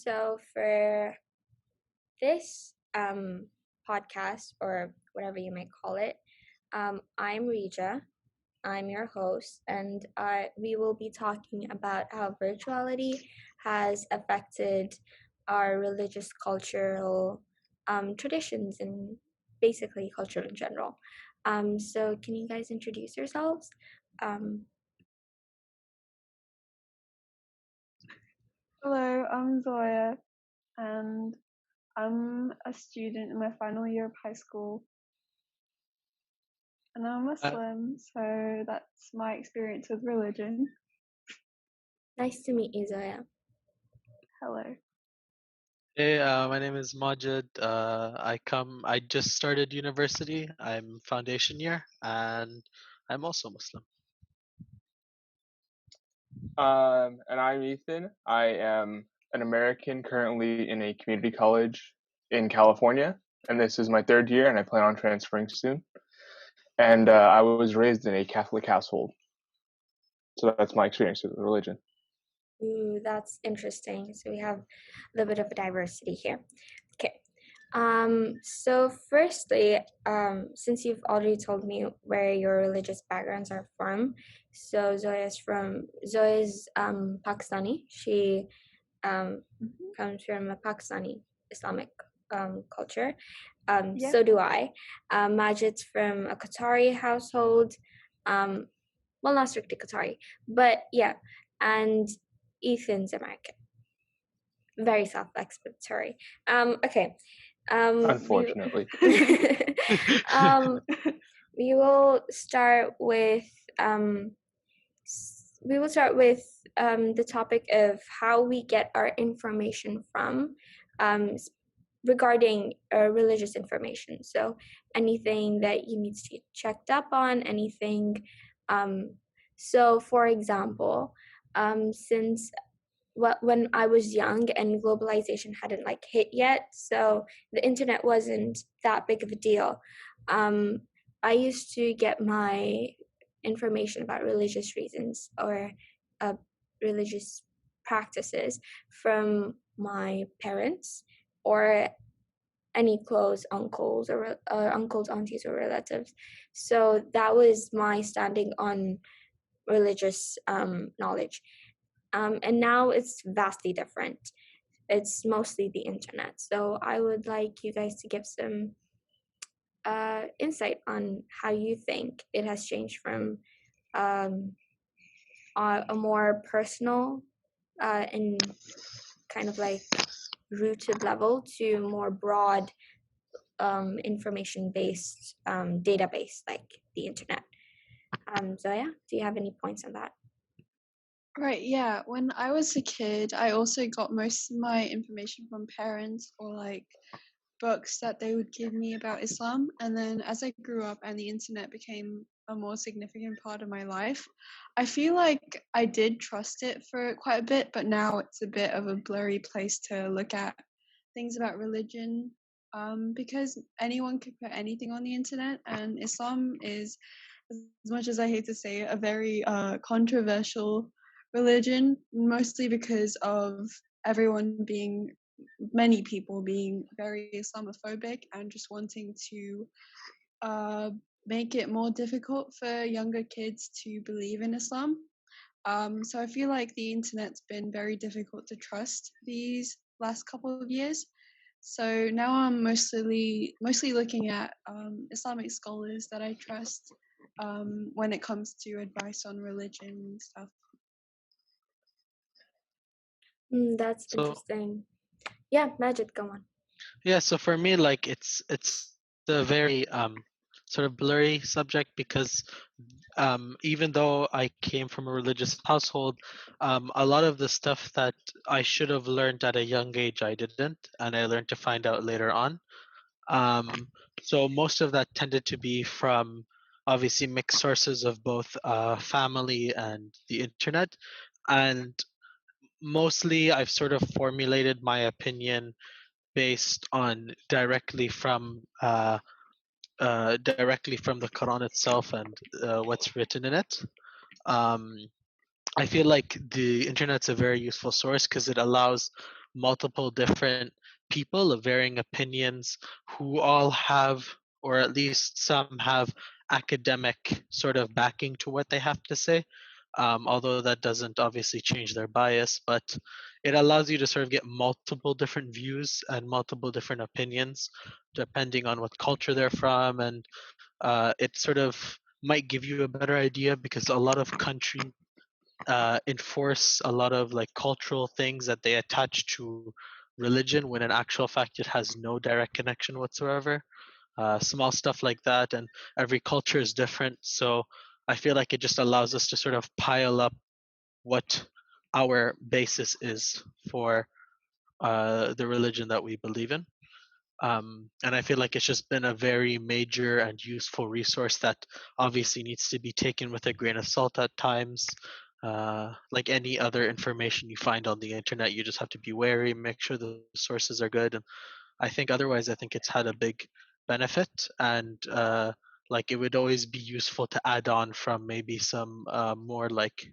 So for this podcast, or whatever you might call it, I'm Rija. I'm your host, and we will be talking about how virtuality has affected our religious cultural traditions and basically culture in general. So, can you guys introduce yourselves? Um, Hello, I'm Zoya, and I'm a student in my final year of high school, and I'm Muslim, so that's my experience with religion. nice to meet you, Zoya. Hello. Hey, my name is Majid. I just started university. I'm foundation year, and I'm also Muslim. And I'm Ethan. I am an American currently in a community college in California, and this is my third year, and I plan on transferring soon. And I was raised in a Catholic household, so that's my experience with religion. Ooh, that's interesting. So we have a little bit of a diversity here. Okay. So firstly, since you've already told me where your religious backgrounds are from, so Zoya's Pakistani. She comes from a Pakistani Islamic culture. Yeah. So do I. Majid's from a Qatari household. Well, not strictly Qatari, but yeah. And Ethan's American. Very self-explanatory. Okay. Unfortunately. We will start with the topic of how we get our information from regarding religious information. So anything that you need to get checked up on, anything. So for example, since when I was young and globalization hadn't hit yet, so the internet wasn't that big of a deal. I used to get my information about religious reasons or religious practices from my parents or any close uncles or uncles, aunties, or relatives. So that was my standing on religious knowledge. And now it's vastly different. It's mostly the internet. So I would like you guys to give some insight on how you think it has changed from a more personal and kind of rooted level to more broad information-based database like the internet. Zoya, do you have any points on that? Right, yeah. When I was a kid, I also got most of my information from parents or books that they would give me about Islam. And then as I grew up and the internet became a more significant part of my life, I feel like I did trust it for quite a bit, but now it's a bit of a blurry place to look at things about religion, because anyone could put anything on the internet, and Islam is, as much as I hate to say it, a very controversial religion, mostly because of many people being very Islamophobic and just wanting to make it more difficult for younger kids to believe in Islam. So I feel like the internet's been very difficult to trust these last couple of years. So now I'm mostly looking at Islamic scholars that I trust when it comes to advice on religion and stuff. That's interesting. Yeah, Majid, go on. Yeah, so for me, it's a very sort of blurry subject because even though I came from a religious household, a lot of the stuff that I should have learned at a young age I didn't, and I learned to find out later on. So most of that tended to be from obviously mixed sources of both family and the internet, and mostly I've sort of formulated my opinion based on directly from the Quran itself and what's written in it. I feel like the internet's a very useful source because it allows multiple different people of varying opinions who all have, or at least some have, academic sort of backing to what they have to say. Although that doesn't obviously change their bias, but it allows you to sort of get multiple different views and multiple different opinions depending on what culture they're from, and it sort of might give you a better idea because a lot of countries enforce a lot of like cultural things that they attach to religion when in actual fact it has no direct connection whatsoever. Small stuff like that, and every culture is different. So I feel like it just allows us to sort of pile up what our basis is for the religion that we believe in. And I feel like it's just been a very major and useful resource that obviously needs to be taken with a grain of salt at times. Like any other information you find on the internet, you just have to be wary, make sure the sources are good. And I think otherwise, I think it's had a big benefit, and like it would always be useful to add on from maybe some more like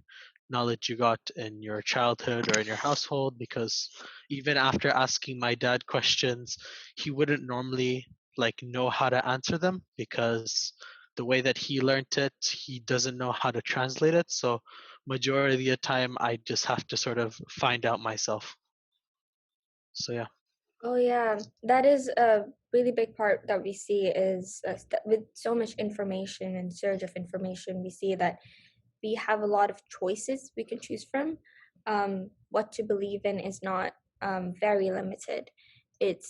knowledge you got in your childhood or in your household, because even after asking my dad questions, he wouldn't normally like know how to answer them because the way that he learned it, he doesn't know how to translate it. So majority of the time, I just have to sort of find out myself. So yeah. Oh yeah, that is a really big part that we see is with so much information and surge of information, we see that we have a lot of choices we can choose from. What to believe in is not very limited. It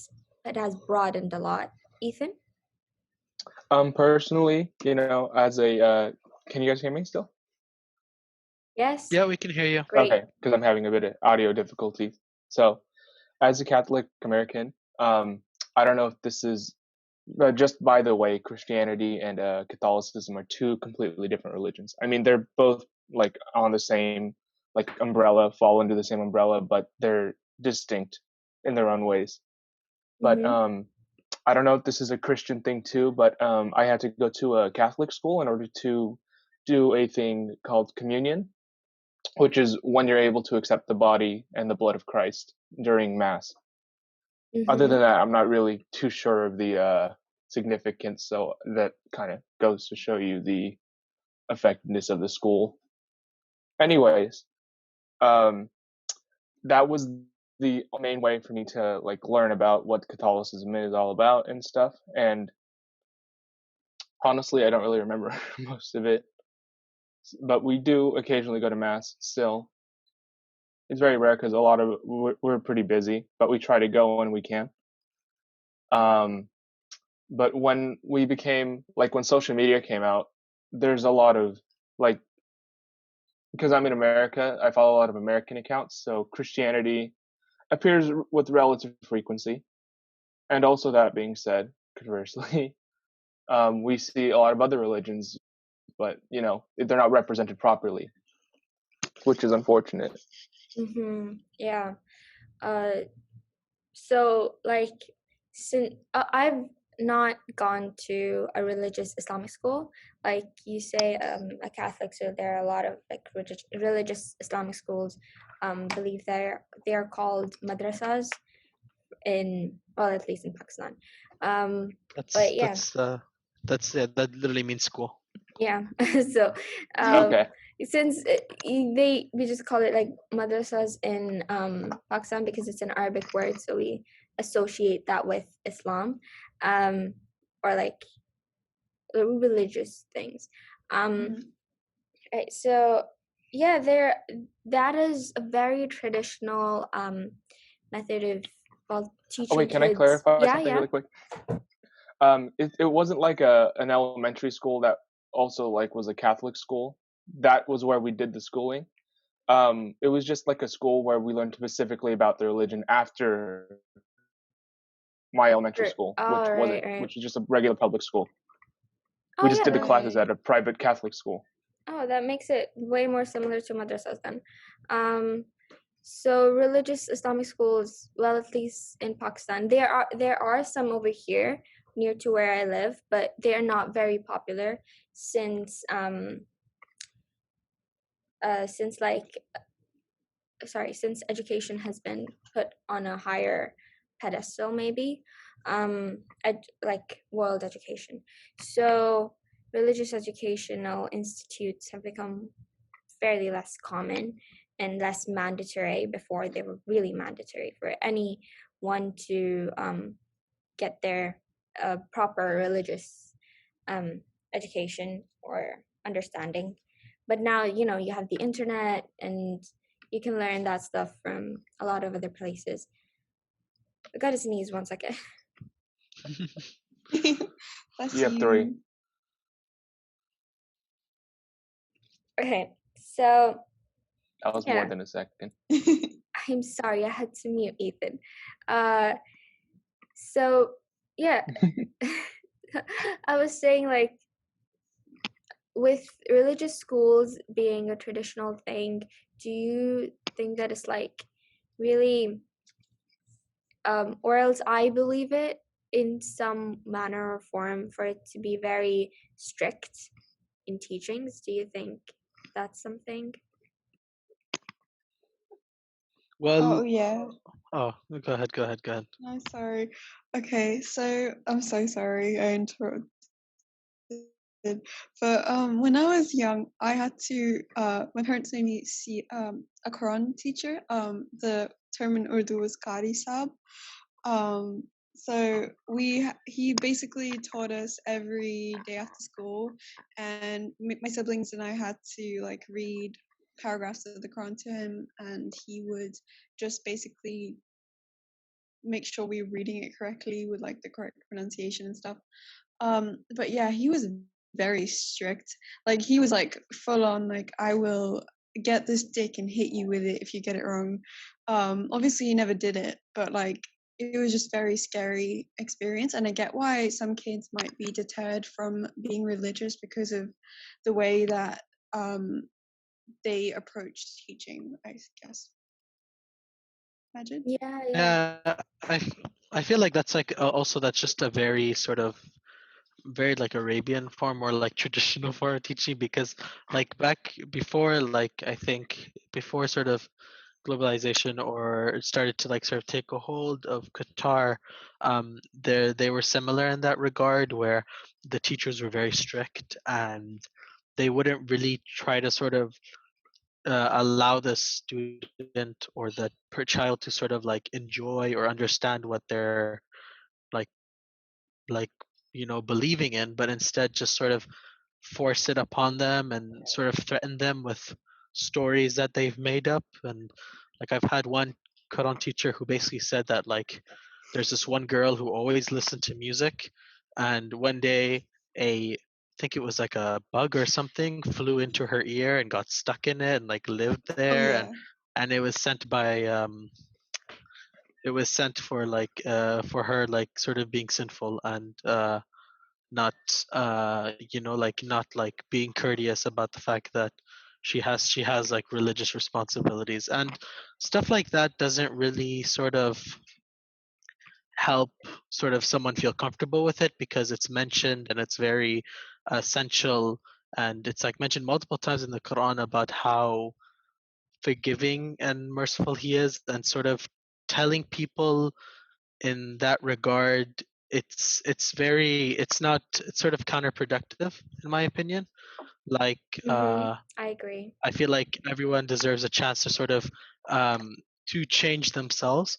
has broadened a lot. Ethan? Personally, as a, can you guys hear me still? Yes? Yeah, we can hear you. Great. Okay, because I'm having a bit of audio difficulties. So, as a Catholic American, I don't know if this is, but just by the way, Christianity and Catholicism are two completely different religions. I mean, they're both like on the same like umbrella, fall under the same umbrella, but they're distinct in their own ways. But Mm-hmm. I don't know if this is a Christian thing too, but I had to go to a Catholic school in order to do a thing called communion, which is when you're able to accept the body and the blood of Christ during Mass. Other Mm-hmm. than that, I'm not really too sure of the significance. So that kind of goes to show you the effectiveness of the school. Anyways, um, that was the main way for me to like learn about what Catholicism is all about and stuff. And honestly, I don't really remember most of it, but we do occasionally go to Mass still. It's very rare because a lot of we're pretty busy, but we try to go when we can. Um, but when we became like when social media came out, there's a lot of like, because I'm in America, I follow a lot of American accounts, so Christianity appears with relative frequency. And also, that being said, conversely, we see a lot of other religions, but they're not represented properly, which is unfortunate. Mm-hmm. Yeah. Uh, so like, since I've not gone to a religious Islamic school, like you say, a Catholic, so there are a lot of like religious Islamic schools. Believe they are called madrasas in, well, at least in Pakistan. That's But yeah, that's uh that's it. That literally means school. yeah. So um, Okay. since we just call it like madrasas in Pakistan because it's an Arabic word, so we associate that with Islam, um, or like religious things. Mm-hmm. Right. So yeah, that is a very traditional method of, well, Oh teaching wait, can I kids. clarify Yeah, something yeah. really quick? It wasn't like an elementary school that also like was a Catholic school. That was where we did the schooling. It was just like a school where we learned specifically about the religion after my elementary Sure. school, which All right, wasn't, all right. which was just a regular public school. We Oh just yeah, did the classes Right. at a private Catholic school. oh, that makes it way more similar to madrasas then. Um, so religious Islamic schools, well, at least in Pakistan, there are some over here near to where I live, but they are not very popular since like since education has been put on a higher pedestal, maybe, like world education. So religious educational institutes have become fairly less common and less mandatory. Before, they were really mandatory for anyone to get their proper religious education or understanding. But now, you have the internet, and you can learn that stuff from a lot of other places. I gotta sneeze 1 second. Bless You have three. you. Okay, so That was more yeah, than a second. I'm sorry, I had to mute Ethan. Uh, so yeah, I was saying, like, with religious schools being a traditional thing, do you think that it's like really, or else I believe it in some manner or form, for it to be very strict in teachings? Do you think that's something? Oh Well, yeah. oh, go ahead, go ahead, go ahead. No, sorry. Okay, so I'm so sorry I interrupted. But when I was young, I had to my parents made me see a Quran teacher. The term in Urdu was Qari Sab. Um, so he basically taught us every day after school, and my siblings and I had to like read paragraphs of the Quran to him, and he would just basically make sure we were reading it correctly with like the correct pronunciation and stuff. But yeah, he was very strict. Like he was like full on like, I will get this dick and hit you with it if you get it wrong. Obviously he never did it, but like it was just very scary experience, and I get why some kids might be deterred from being religious because of the way that they approach teaching, I guess. Imagine. Yeah, yeah. Yeah, I feel like that's like also that's just a very sort of very like Arabian form or like traditional form of teaching, because like back before, like I think before sort of globalization or it started to like sort of take a hold of Qatar, they were similar in that regard, where the teachers were very strict and they wouldn't really try to sort of allow the student or the per child to sort of like enjoy or understand what they're like like believing in, but instead just sort of force it upon them and sort of threaten them with stories that they've made up. And like I've had one Quran teacher who basically said that like there's this one girl who always listened to music, and one day a I think it was like a bug or something flew into her ear and got stuck in it and like lived Oh there, yeah. and it was sent by it was sent for her like sort of being sinful and not like not like being courteous about the fact that she has like religious responsibilities, and stuff like that doesn't really sort of help sort of someone feel comfortable with it, because it's mentioned and it's very essential, and it's like mentioned multiple times in the Quran about how forgiving and merciful he is, and sort of telling people in that regard, it's not, it's sort of counterproductive in my opinion. Like I agree. I feel like everyone deserves a chance to sort of um, to change themselves,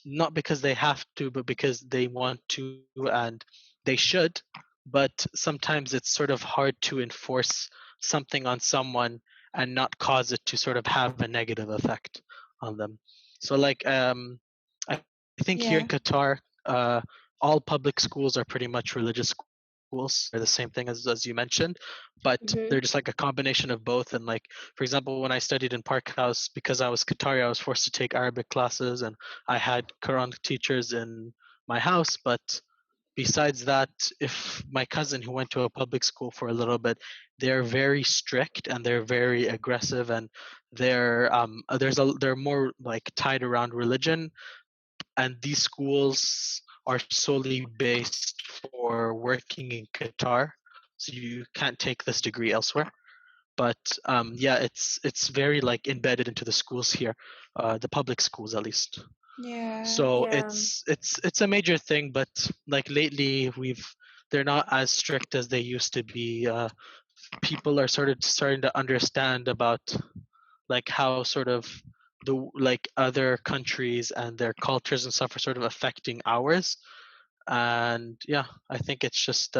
not because they have to, but because they want to and they should. But sometimes it's sort of hard to enforce something on someone and not cause it to sort of have a negative effect on them. So like I think here in Yeah. Qatar, all public schools are pretty much religious schools. They're the same thing as you mentioned, but Mm-hmm. they're just like a combination of both. And like for example, when I studied in Park House, because I was Qatari, I was forced to take Arabic classes, and I had Quran teachers in my house. But besides that, if my cousin who went to a public school for a little bit, they're very strict and they're very aggressive, and they're more like tied around religion, and these schools are solely based for working in Qatar, so you can't take this degree elsewhere. but yeah, it's very like embedded into the schools here, the public schools at least. Yeah. So Yeah. it's a major thing, but like lately they're not as strict as they used to be. People are sort of starting to understand about like how sort of the like other countries and their cultures and stuff are sort of affecting ours. And yeah, I think it's just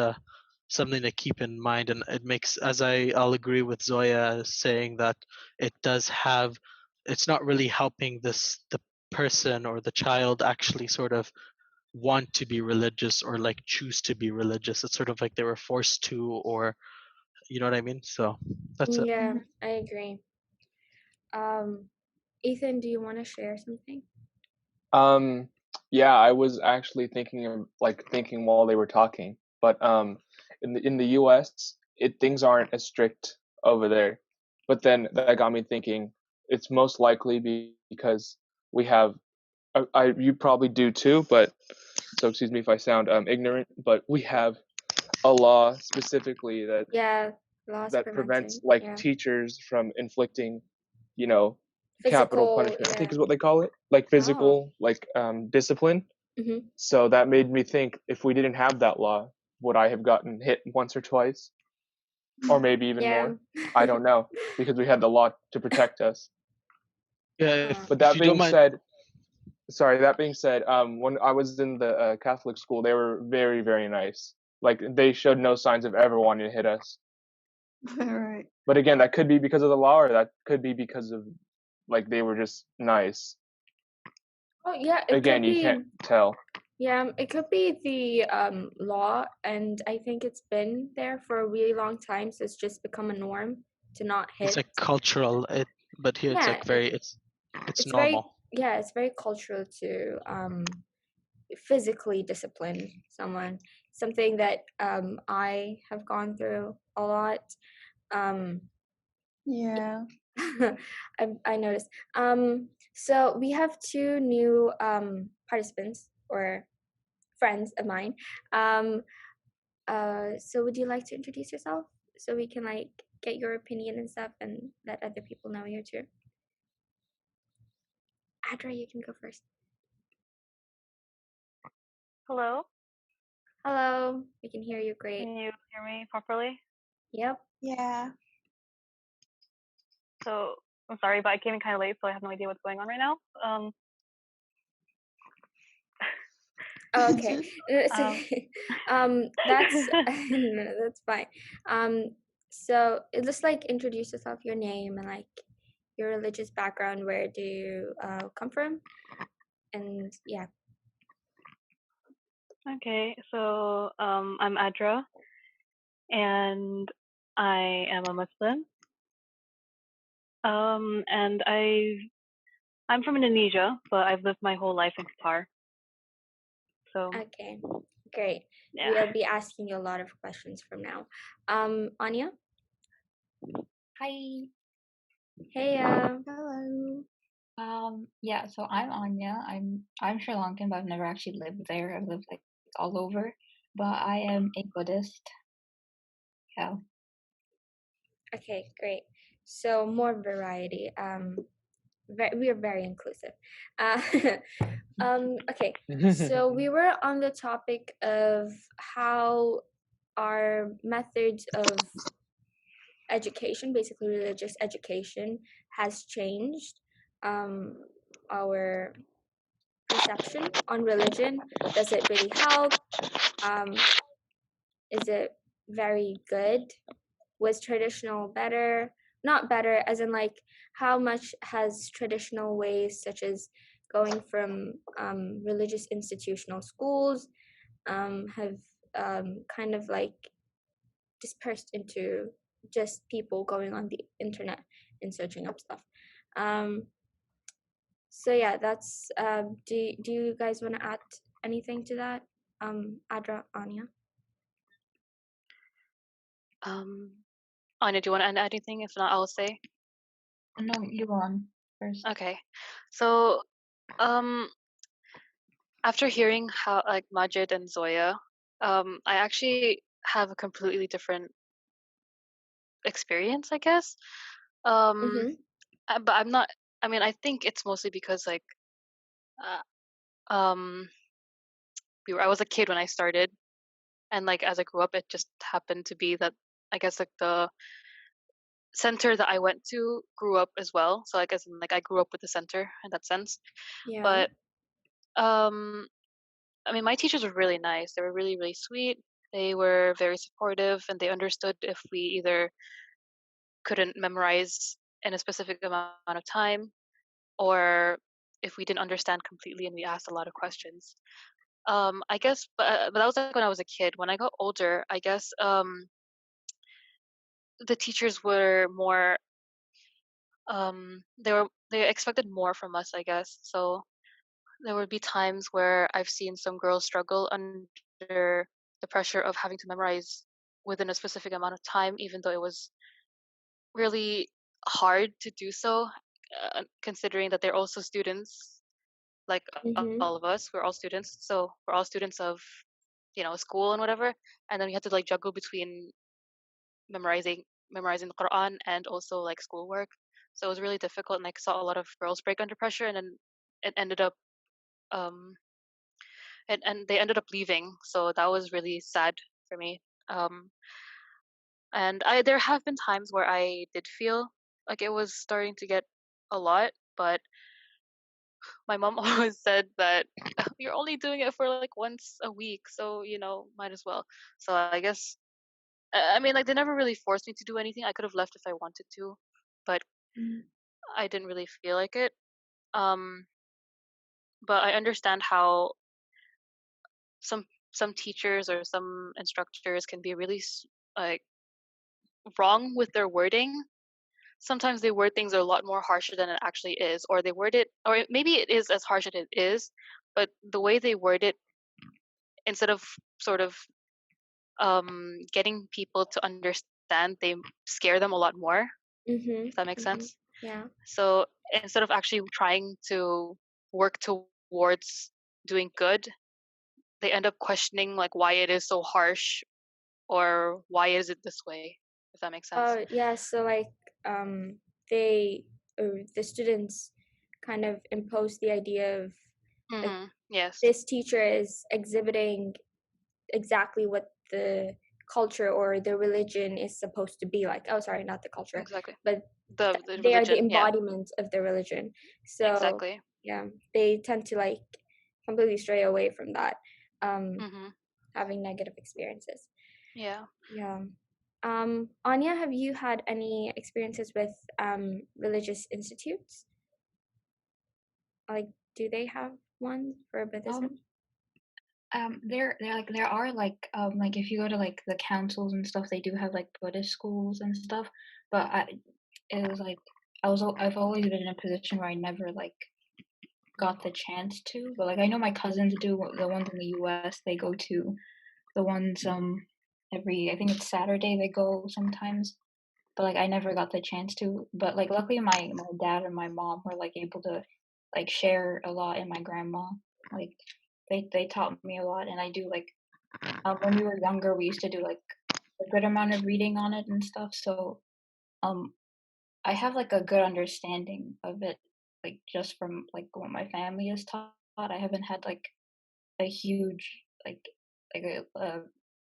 something to keep in mind, and it makes, as I'll agree with Zoya saying that it does have, it's not really helping the person or the child actually sort of want to be religious or like choose to be religious. It's sort of like they were forced to, or you know what I mean. So that's it. Yeah, I agree. Ethan, do you want to share something? Um, yeah, I was actually thinking while they were talking, but in the U.S., things aren't as strict over there. But then that got me thinking. It's most likely because we have, you probably do too, but so excuse me if I sound ignorant, but we have a law specifically Yeah, laws that prevents preventing. like Yeah, teachers from inflicting, you know, capital physical. punishment. I think Yeah. is what they call it, like Oh. physical, like discipline. Mm-hmm. So that made me think, if we didn't have that law, would I have gotten hit once or twice, or maybe even Yeah. more? I don't know, because we had the law to protect us. Yeah, But if that you don't being mind. said, sorry, that being said, when I was in the Catholic school, they were very, very nice. Like they showed no signs of ever wanting to hit us. Right. But again, that could be because of the law, or that could be because of like they were just nice. Oh yeah, it Again, could you can't be. tell. Yeah, it could be the law, and I think it's been there for a really long time, so it's just become a norm to not It's hit. like cultural, but here it's Yeah, like very it's it's very, normal. yeah, it's very cultural to physically discipline someone. Something that I have gone through a lot. Um, Yeah. I noticed. So we have two new participants or friends of mine. Um, so would you like to introduce yourself so we can like get your opinion and stuff and let other people know you too? Adra, you can go first. Hello, Hello, we can hear you can great. you hear me properly? Yep. Yeah. So I'm sorry, but I came in kind of late, so I have no idea what's going on right now. Oh, okay. So, Um, that's no, that's fine. So it just like introduce yourself, your name, and like your religious background. Where do you come from? And yeah. okay, so I'm Adra, and I am a Muslim. And I'm from Indonesia, but I've lived my whole life in Qatar. So Okay. Great. yeah. We'll be asking you a lot of questions from now. Anya. Hi. Hey. Hello. Yeah, so I'm Anya. I'm Sri Lankan, but I've never actually lived there. I've lived like all over. But I am a Buddhist. Yeah. Okay. Great. So more variety. We are very inclusive. Uh, okay. So we were on the topic of how our methods of education, basically religious education, has changed our perception on religion. Does it really help? Um, is it very good? Was traditional better? Not better, as in like how much has traditional ways, such as going from religious institutional schools, have kind of like dispersed into just people going on the internet and searching up stuff. Um, so yeah, that's. Do you guys want to add anything to that? Adra, Anya. Um, Anya, do you want to add anything? If not, I'll say. No, you go on first. Okay. So um, after hearing how like Majid and Zoya, I actually have a completely different experience, I guess. Um, Mhm. but I'm not. I mean, I think it's mostly because like uh, um, I was a kid when I started, and like as I grew up, it just happened to be that I guess like the center that I went to grew up as well. So I guess like I grew up with the center in that sense. Yeah. But um, I mean, my teachers were really nice. They were really, really sweet. They were very supportive, and they understood if we either couldn't memorize in a specific amount of time, or if we didn't understand completely and we asked a lot of questions. I guess, but that was like when I was a kid. When I got older, I guess the teachers were more. They expected more from us, I guess. So there would be times where I've seen some girls struggle under the pressure of having to memorize within a specific amount of time, even though it was really hard to do so, considering that they're also students, like Mhm. all of us. We're all students, so we're all students of school and whatever. And then we had to like juggle between memorizing the Quran and also like schoolwork. So it was really difficult, and I saw a lot of girls break under pressure, and then it ended up um and they ended up leaving. So that was really sad for me. Um, and I there have been times where I did feel like it was starting to get a lot, but my mom always said that you're only doing it for like once a week, so might as well. So I guess I mean like they never really forced me to do anything. I could have left if I wanted to, but Mm. I didn't really feel like it. Um, but I understand how some some teachers or some instructors can be really like wrong with their wording. Sometimes they word things a lot more harsher than it actually is, or they word it, or maybe it is as harsh as it is, but the way they word it, instead of sort of getting people to understand, they scare them a lot more, Mhm. if that makes Mhm. sense. Yeah. So instead of actually trying to work towards doing good, they end up questioning like why it is so harsh or why is it this way, if that makes sense. Yeah, so like they the students kind of impose the idea of like Yes, this teacher is exhibiting exactly what the culture or the religion is supposed to be like. Oh, sorry, not the culture, exactly. but The they are the religion, yeah, embodiment of the religion. So exactly. yeah, they tend to like completely stray away from that, Mhm. having negative experiences. Yeah. Yeah. Anya, have you had any experiences with religious institutes? Like, do they have one for Um, Buddhism? there are like if you go to like the councils and stuff, they do have like Buddhist schools and stuff. But it was like I've always been in a position where I never like got the chance to. But like I know my cousins do. The ones in the U.S. they go to the ones every, I think it's Saturday they go sometimes. But like I never got the chance to. But like luckily my dad and my mom were like able to like share a lot, and my grandma like they taught me a lot, and I do like when we were younger we used to do like a good amount of reading on it and stuff. So um I have like a good understanding of it, like just from like what my family is taught. I haven't had like a huge like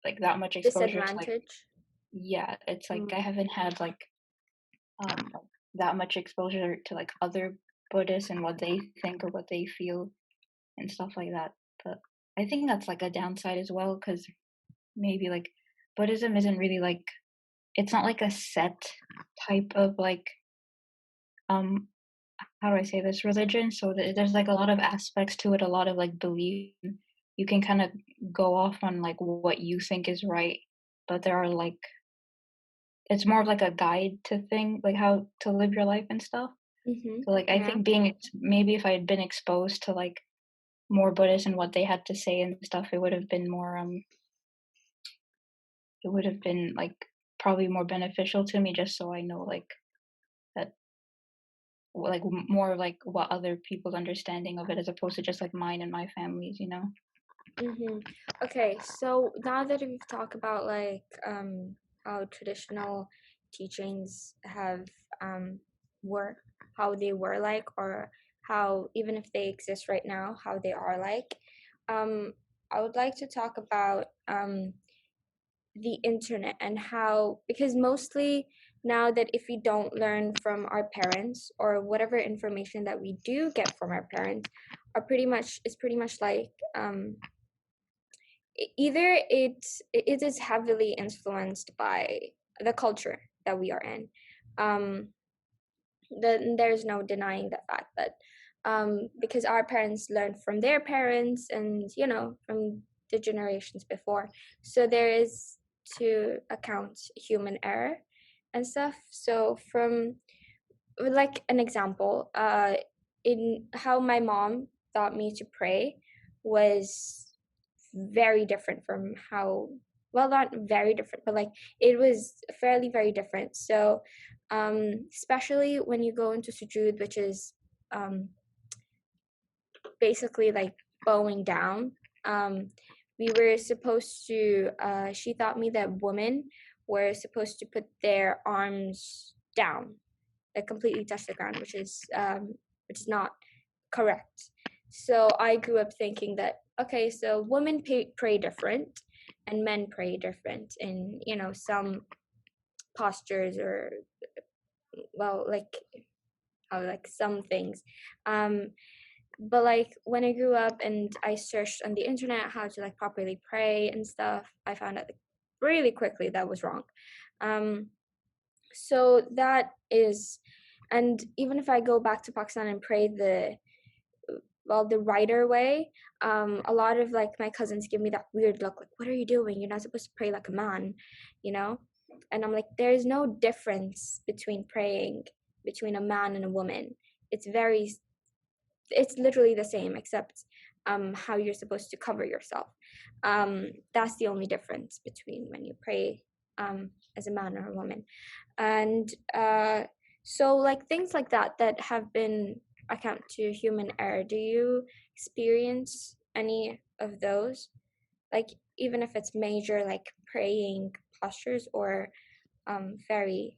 like that much exposure to like, Disadvantage? yeah, it's like I Mm. haven't had like, that much exposure to like other Buddhists and what they think or what they feel and stuff like that. But I think that's like a downside as well, because maybe like Buddhism isn't really like, it's not like a set type of like um how do I say this, religion. So there's like a lot of aspects to it, a lot of like belief. You can kind of go off on like what you think is right, but there are like, it's more of like a guide to thing like how to live your life and stuff. Mhm. So like I Yeah. think maybe if I had been exposed to like more Buddhists and what they had to say and stuff, it would have been more it would have been like probably more beneficial to me, just so I know like that, like more like what other people's understanding of it as opposed to just like mine and my family's, you know. Mhm. Okay, so now that we've talked about like how traditional teachings have were how they were like, or how, even if they exist right now, how they are like. I would like to talk about the internet and how, because mostly now that if we don't learn from our parents, or whatever information that we do get from our parents are pretty much, is pretty much like either it is heavily influenced by the culture that we are in. Then there's no denying the fact that because our parents learned from their parents, and from the generations before, so there is, to account, human error and stuff. So from, like, an example, in how my mom taught me to pray was very different from how, well, not very different, but like it was fairly very different. So especially when you go into sujood, which is um basically like bowing down. We were supposed to, she taught me that women were supposed to put their arms down, like completely touch the ground, which is not correct. So I grew up thinking that, okay, so women pray different and men pray different in, some postures, or, well, like, how, like, some things. But like when I grew up and I searched on the internet how to like properly pray and stuff, I found out, like, really quickly that was wrong. So that is, and even if I go back to Pakistan and pray the righter way, a lot of like my cousins give me that weird look, like, what are you doing? You're not supposed to pray like a man, you know? And I'm like, there's no difference between praying between a man and a woman. It's literally the same, except how you're supposed to cover yourself. That's the only difference between when you pray as a man or a woman. And so like things like that have been account to human error. Do you experience any of those, like, even if it's major, like praying postures, or very,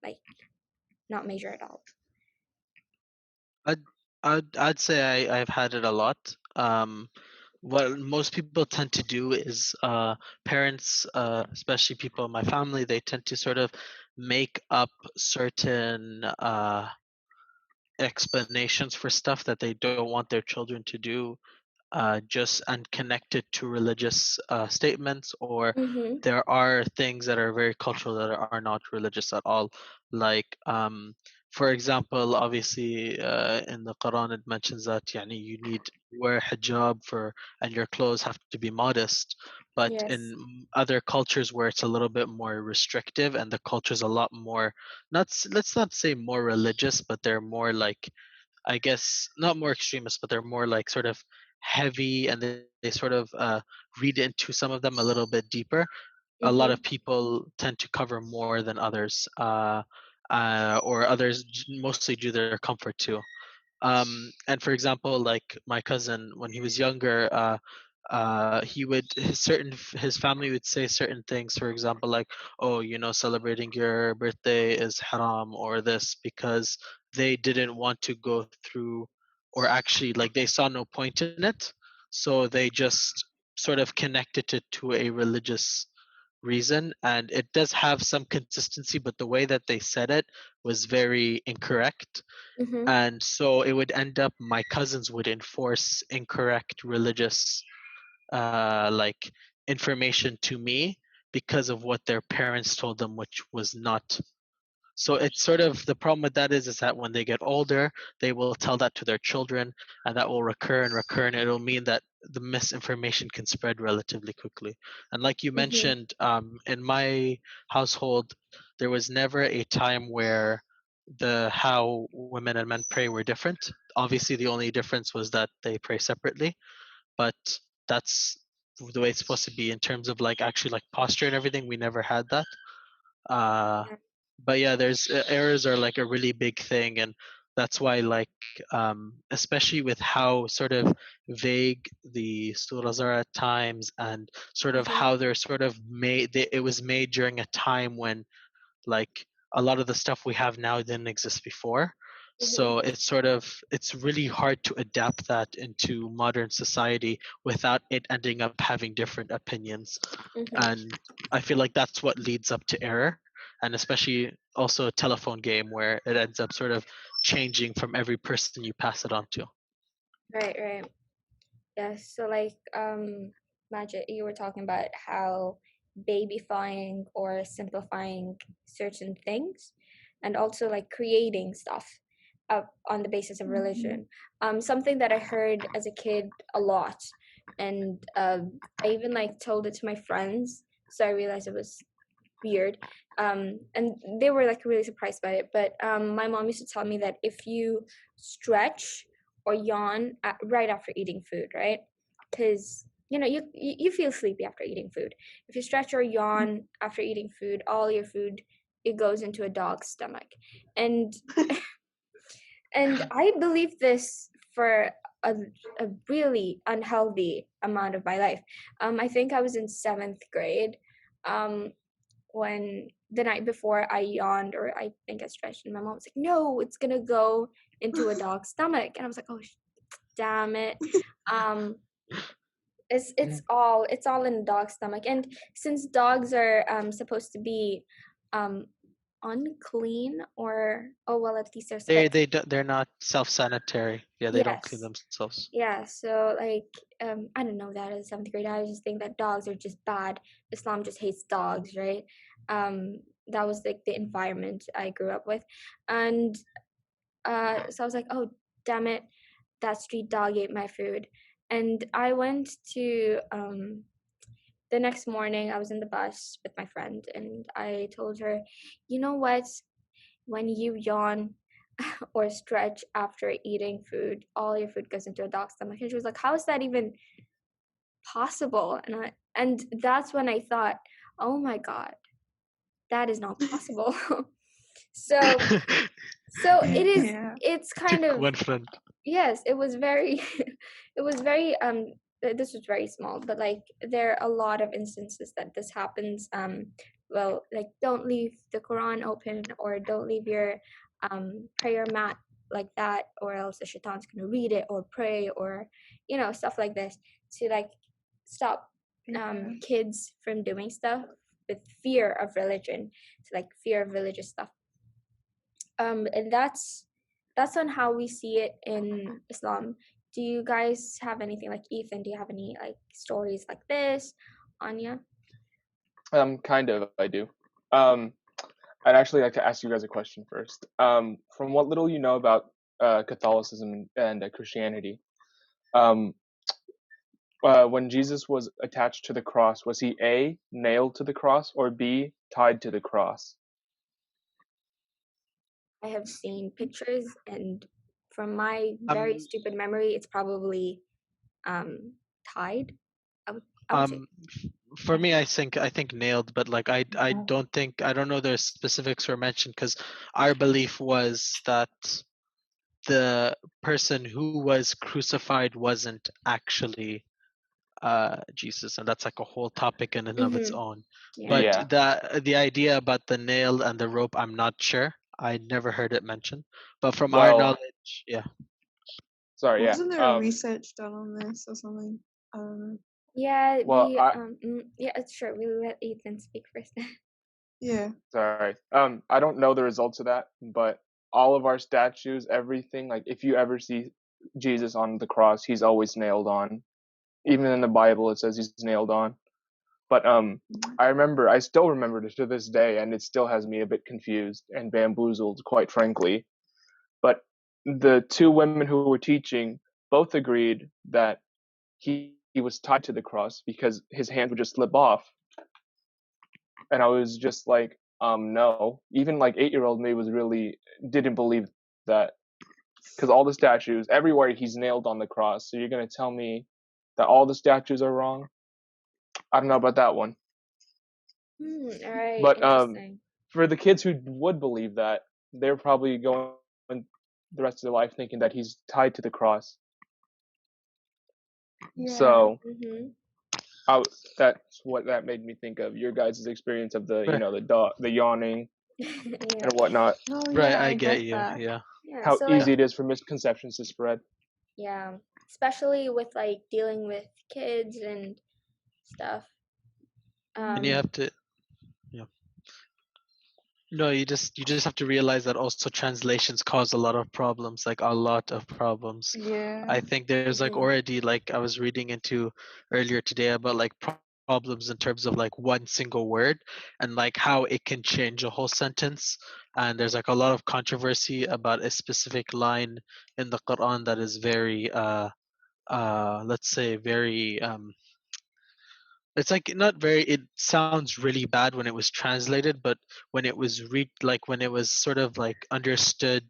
like, not major at all? I'd I'd say I've had it a lot. What most people tend to do is parents, especially people in my family, they tend to sort of make up certain explanations for stuff that they don't want their children to do, just and connect it to religious statements, or Mm-hmm. there are things that are very cultural that are not religious at all. Like, for example, obviously in the Quran it mentions that yani, you need to wear hijab for, and your clothes have to be modest. But Yes. in other cultures where it's a little bit more restrictive, and the culture's a lot more, let's not say more religious, but they're more like, I guess, not more extremist, but they're more like sort of heavy, and they sort of read into some of them a little bit deeper. A lot Mm-hmm. of people tend to cover more than others, or others mostly due to their comfort too. And for example, like my cousin, when he was younger, he would, his family would say certain things. For example, like, oh, celebrating your birthday is haram, or this, because they didn't want to go through, or actually, like, they saw no point in it, so they just sort of connected it to a religious reason. And it does have some consistency, but the way that they said it was very incorrect. Mm-hmm. And so it would end up, my cousins would enforce incorrect religious like information to me because of what their parents told them, which was not. So it's sort of, the problem with that is that when they get older, they will tell that to their children, and that will recur and recur, and it'll mean that the misinformation can spread relatively quickly. And like you Mm-hmm. mentioned, in my household, there was never a time where the how women and men pray were different. Obviously, the only difference was that they pray separately, but that's the way it's supposed to be. In terms of like actually like posture and everything, we never had that. uh Yeah. but yeah, there's errors are like a really big thing. And that's why, like, especially with how sort of vague the surahs are at times, and sort of Mm-hmm. how they're sort of made, it was made during a time when, like, a lot of the stuff we have now didn't exist before. Mhm. So it's really hard to adapt that into modern society without it ending up having different opinions. Mhm. And I feel like that's what leads up to error, and especially also a telephone game where it ends up sort of changing from every person you pass it on to. Right. Right. Yes. So like Magic, you were talking about how babyfying or simplifying certain things, and also like creating stuff on the basis of religion. Something that I heard as a kid a lot, and I even like told it to my friends, so I realized it was weird. And they were like really surprised by it. But my mom used to tell me that if you stretch or yawn right after eating food, right? Because you feel sleepy after eating food. If you stretch or yawn after eating food, all your food, it goes into a dog's stomach, and and I believed this for a, a really unhealthy amount of my life. I think I was in seventh grade. Um, when the night before I yawned or I think I stretched, and my mom was like, "No, it's gonna go into a dog's stomach," and I was like, "Oh, damn it!" Um, it's all in the dog's stomach, and since dogs are supposed to be um unclean, or oh well, at least they're supposed. They're not self-sanitary. Yeah, they don't clean Yes. themselves. Yeah, so like I don't know that in seventh grade. I just think that dogs are just bad. Islam just hates dogs, right? That was like the environment I grew up with. And so I was like, oh damn it, that street dog ate my food. And I went to the next morning I was in the bus with my friend, and I told her, you know what? When you yawn or stretch after eating food, all your food goes into a dog's stomach. And she was like, how is that even possible? And that's when I thought, oh my God, that is not possible. so so it is, Yeah. it's Too kind of, confident. yes, it was very it was very this was very small, but like there are a lot of instances that this happens. Well, like don't leave the Quran open, or don't leave your prayer mat like that, or else the shaitan's gonna read it or pray, or stuff like this, to like stop Yeah. kids from doing stuff with fear of religion, so like fear of religious stuff. And that's on how we see it in Islam. Do you guys have anything, like Ethan? Do you have any like stories like this, Anya? Kind of, I do. Um, I'd actually like to ask you guys a question first. From what little you know about Catholicism and Christianity, um, when Jesus was attached to the cross, was he A, nailed to the cross, or B, tied to the cross? I have seen pictures, and from my very Um, stupid memory, it's probably um tied. I would say um, for me, I think nailed, but like I Oh, don't know the specifics were mentioned because our belief was that the person who was crucified wasn't actually Jesus, and that's like a whole topic in and of its mm-hmm. own. Yeah. But Yeah. the idea about the nail and the rope, I'm not sure. I never heard it mentioned. But from our Well, knowledge, yeah. sorry. Yeah. Wasn't there a research done on this or something? I don't know. Yeah, Well, yeah, sure, we'll let Ethan speak first. Yeah. sorry. I don't know the results of that, but all of our statues, everything, like if you ever see Jesus on the cross, he's always nailed on. Even in the Bible, it says he's nailed on. But I still remember it to this day, and it still has me a bit confused and bamboozled, quite frankly. But the two women who were teaching both agreed that he was tied to the cross because his hands would just slip off. And I was just like, no. Even like 8-year-old me was really didn't believe that, because all the statues everywhere he's nailed on the cross. So you're gonna tell me that all the statues are wrong? I don't know about that one. All right, But interesting. for the kids who would believe that, they're probably going the rest of their life thinking that he's tied to the cross. Yeah. So that's what that made me think of, your guys' experience of the Fair. the yawning. Yeah. and whatnot. Oh Right, yeah, I I get get you. that. Yeah. Yeah. How So like, Yeah. easy it is for misconceptions to spread. yeah, especially with like dealing with kids and stuff. And you Um, have to, yeah. No, you just have to realize that also translations cause a lot of problems, like a lot of problems. Yeah. I think there's like mhm. already, like I was reading into earlier today about like problems in terms of like one single word and like how it can change a whole sentence. And there's like a lot of controversy about a specific line in the Quran that is very let's say very it's like not very, it sounds really bad when it was translated, but when it was like when it was sort of like understood,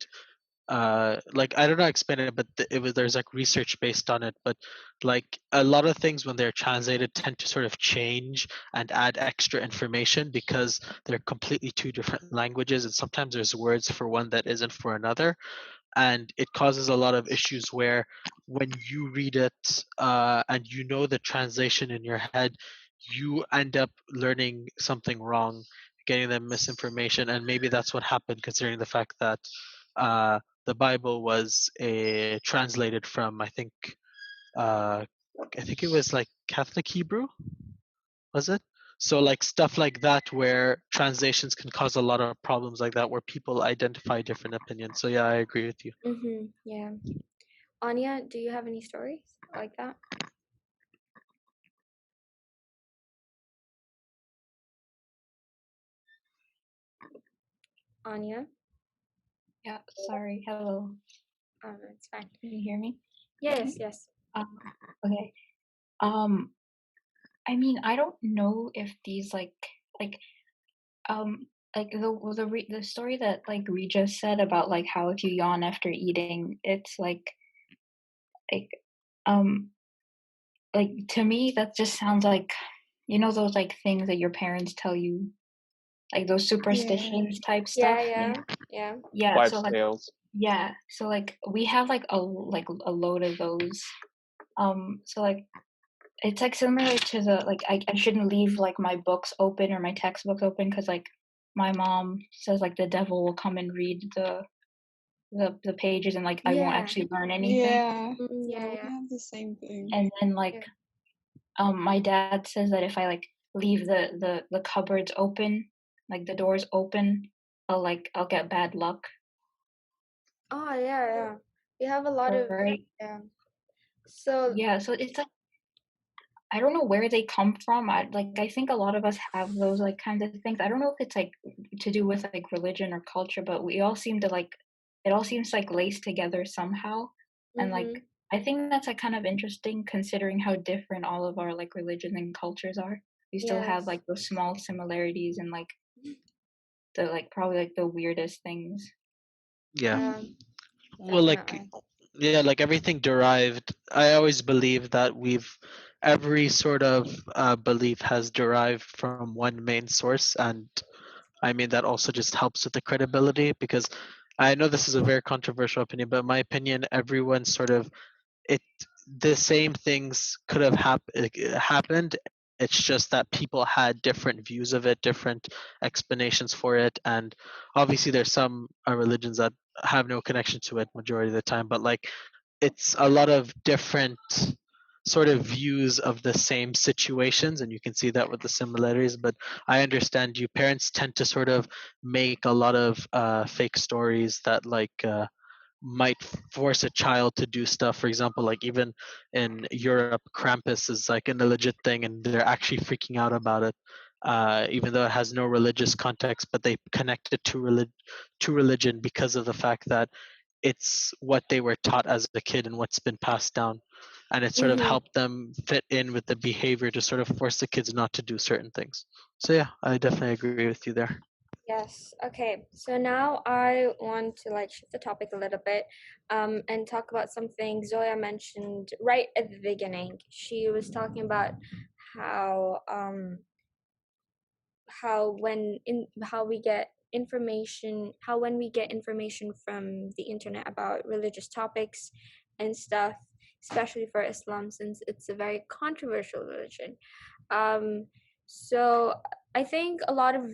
like I don't know how to explain it, but it was, there's like research based on it, but like a lot of things when they're translated tend to sort of change and add extra information because they're completely two different languages, and sometimes there's words for one that isn't for another, and it causes a lot of issues where when you read it and you know the translation in your head, you end up learning something wrong, getting the misinformation, and maybe that's what happened considering the fact that the Bible was translated from uh, I think it was like Catholic Hebrew, was it? So like stuff like that where translations can cause a lot of problems like that where people identify different opinions. So yeah, I agree with you. Mhm. Yeah. Anya, do you have any stories like that? Anya? Yeah, sorry. Hello. It's fine. Can you hear me? Yes, yes. Um, okay. Um, I mean, I don't know if these like like the story that like we just said about like how if you yawn after eating, it's like um like to me that just sounds like those like things that your parents tell you, like those Yeah. superstitions type Yeah, stuff. yeah, yeah. Yeah, so Wives' like tales. yeah, so like we have like a load of those. So like it's like similar to the like I shouldn't leave like my books open or my textbooks open because like my mom says like the devil will come and read the pages and like I won't Yeah. actually learn anything. Yeah. Yeah, Yeah, we yeah. have the same thing. And then like Yeah. my dad says that if I like leave the cupboards open, like the doors open, I'll get bad luck, Oh, yeah, yeah. We have a lot of, right? yeah. So, Yeah, so it's like I don't know where they come from. I think a lot of us have those like kinds of things. I don't know if it's like to do with like religion or culture, but we all seem to like it all seems like laced together somehow. And like mhm. I think that's like kind of interesting considering how different all of our like religions and cultures are. We still have Yes. like those small similarities and like the like probably like the weirdest things. Yeah. Yeah, Well, like definitely. yeah, like everything derived. I always believe that every sort of belief has derived from one main source, and I mean that also just helps with the credibility because I know this is a very controversial opinion, but in my opinion, everyone sort of it the same things could have happened. It's just that people had different views of it, different explanations for it, and obviously there's some religions that have no connection to it majority of the time, but like it's a lot of different sort of views of the same situations, and you can see that with the similarities. But I understand you parents tend to sort of make a lot of fake stories that might force a child to do stuff. For example, like even in Europe, Krampus is like an legit thing, and they're actually freaking out about it, even though it has no religious context. But they connect it to religion because of the fact that it's what they were taught as a kid and what's been passed down, and it sort of Mhm. helped them fit in with the behavior to sort of force the kids not to do certain things. So yeah, I definitely agree with you there. Yes. Okay. So now I want to like shift the topic a little bit, and talk about something Zoya mentioned right at the beginning. She was talking about how how we get information, how when we get information from the internet about religious topics and stuff, especially for Islam since it's a very controversial religion. Um, so I think a lot of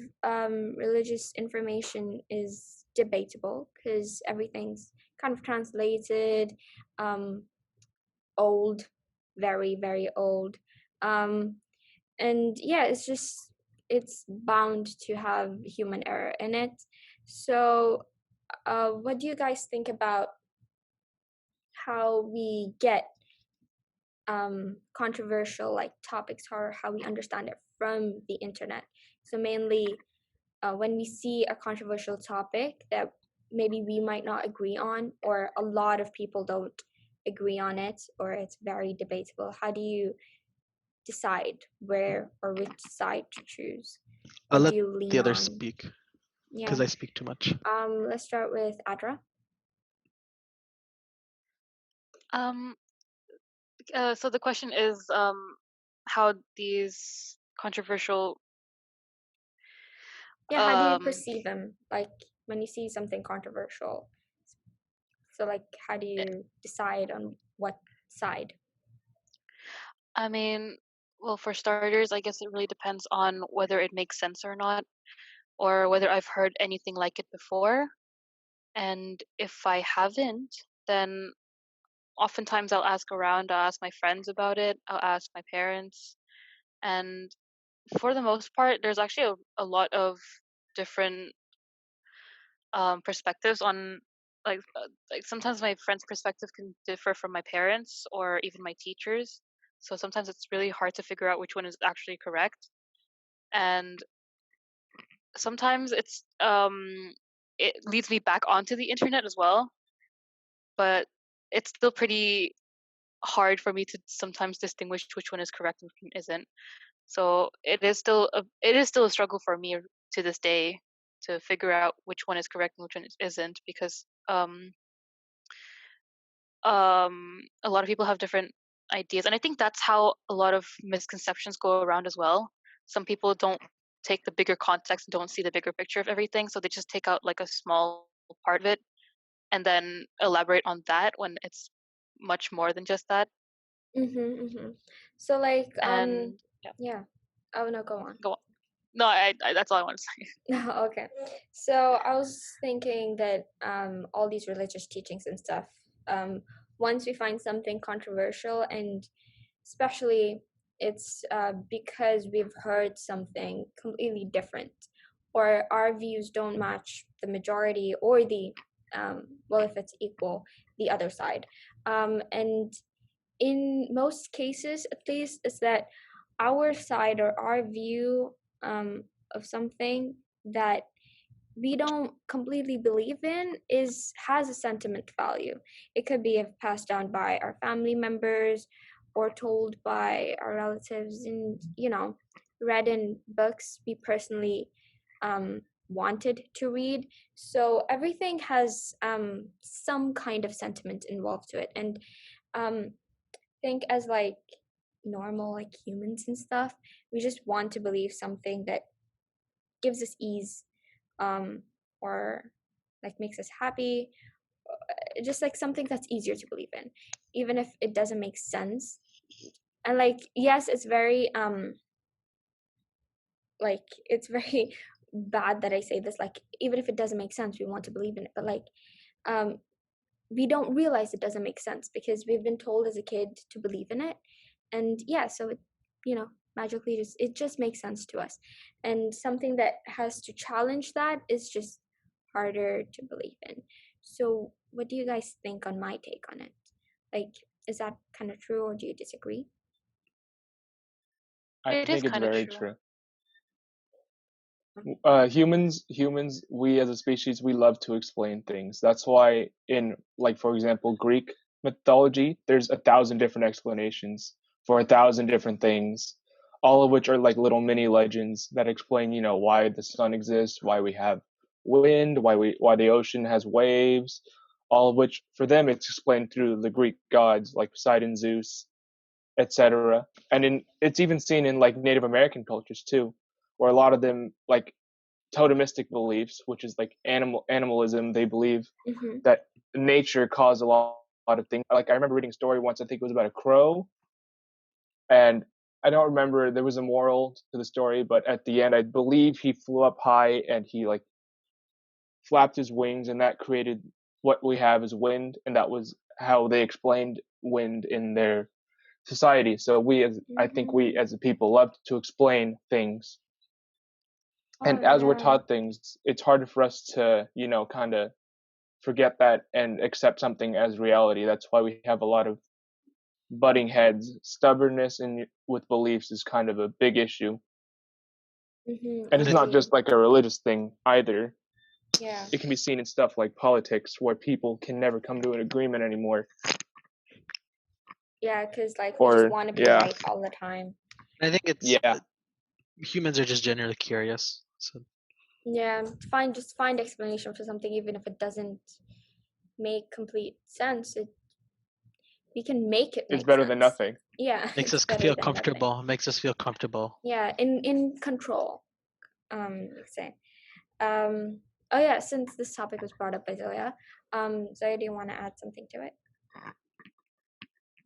religious information is debatable because everything's kind of translated, um, old, very, very old. Um, and yeah, it's bound to have human error in it. So, what do you guys think about how we get controversial like topics or how we understand it from the internet? So mainly when we see a controversial topic that maybe we might not agree on, or a lot of people don't agree on it, or it's very debatable, how do you decide where or which side to choose? I'll What do let you the lean others on? speak because Yeah. I speak too much. Let's start with Adra. Um, so the question is how these controversial Yeah, how do you um perceive them? Like when you see something controversial. So like how do eh, you decide on what side? I mean, well, for starters, I guess it really depends on whether it makes sense or not, or whether I've heard anything like it before. And if I haven't, then oftentimes I'll ask around, I'll ask my friends about it, I'll ask my parents. And for the most part, there's actually a lot of different perspectives on like sometimes my friends' perspective can differ from my parents or even my teachers. So sometimes it's really hard to figure out which one is actually correct. And sometimes it leads me back onto the internet as well, but it's still pretty hard for me to sometimes distinguish which one is correct and which one isn't. So it is still a struggle for me to this day to figure out which one is correct and which one isn't, because a lot of people have different ideas, and I think that's how a lot of misconceptions go around as well. Some people don't take the bigger context and don't see the bigger picture of everything, so they just take out like a small part of it and then elaborate on that when it's much more than just that. Mm-hmm. So like And yeah, yeah. Oh no, go on. go on. No, I that's all I want to say. Okay. So I was thinking that all these religious teachings and stuff, once we find something controversial, and especially it's because we've heard something completely different, or our views don't match the majority or the well, if it's equal, the other side. And in most cases, at least, is that our side or our view of something that we don't completely believe in is has a sentiment value. It could be passed down by our family members or told by our relatives, and read in books we personally wanted to read. So everything has some kind of sentiment involved to it. And um, think as like normal like humans and stuff, we just want to believe something that gives us ease, um or like makes us happy, just like something that's easier to believe in, even if it doesn't make sense. And like yes, it's very like it's very bad that I say this, like even if it doesn't make sense we want to believe in it, but like um we don't realize it doesn't make sense because we've been told as a kid to believe in it. And yeah, so it magically just makes sense to us. And something that has to challenge that is just harder to believe in. So what do you guys think on my take on it? Like, is that kind of true or do you disagree? I It is think it's kind of very true. true. Humans, we as a species, we love to explain things. That's why in, like, for example, Greek mythology, there's 1,000 different explanations for 1,000 different things, all of which are like little mini legends that explain, why the sun exists, why we have wind, why the ocean has waves, all of which for them it's explained through the Greek gods like Poseidon, Zeus, etc. And it's even seen in like Native American cultures too, where a lot of them like totemistic beliefs, which is like animalism. They believe Mm-hmm. that nature caused a lot of things. Like I remember reading a story once. I think it was about a crow, and I don't remember, there was a moral to the story, but at the end I believe he flew up high and he like flapped his wings, and that created what we have as wind, and that was how they explained wind in their society. So I think we as a people love to explain things, and Oh as we're yeah. taught things, it's harder for us to, kind of forget that and accept something as reality. That's why we have a lot of butting heads. Stubbornness in with beliefs is kind of a big issue, and it's not Indeed. just like a religious thing either. Yeah. It can be seen in stuff like politics, where people can never come to an agreement anymore. Yeah, because like we just Or want to be yeah, right all the time. I think it's yeah, humans are just generally curious. So Yeah, just find explanation for something, even if it doesn't make complete sense. We can make it it's make better than sense. nothing. Yeah, makes it's us better feel than nothing. comfortable. Makes us feel comfortable. Yeah, in control. You could say. Oh yeah, since this topic was brought up by Zoya, Zoya, do you want to add something to it?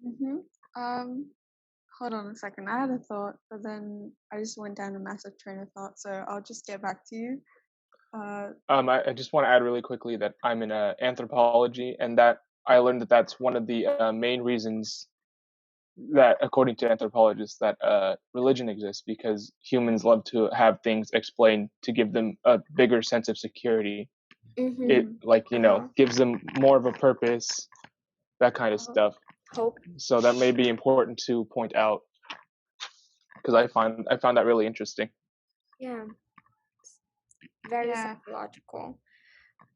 Mm-hmm. Hold on a second. I had a thought, but then I just went down a massive train of thought. So I'll just get back to you. I just want to add really quickly that I'm in anthropology, and that I learned that that's one of the main reasons that, according to anthropologists, that religion exists, because humans love to have things explained to give them a bigger sense of security. It Uh-huh. gives them more of a purpose, that kind of stuff. Hope. So that may be important to point out, because I found that really interesting. Yeah, very Yeah, psychological.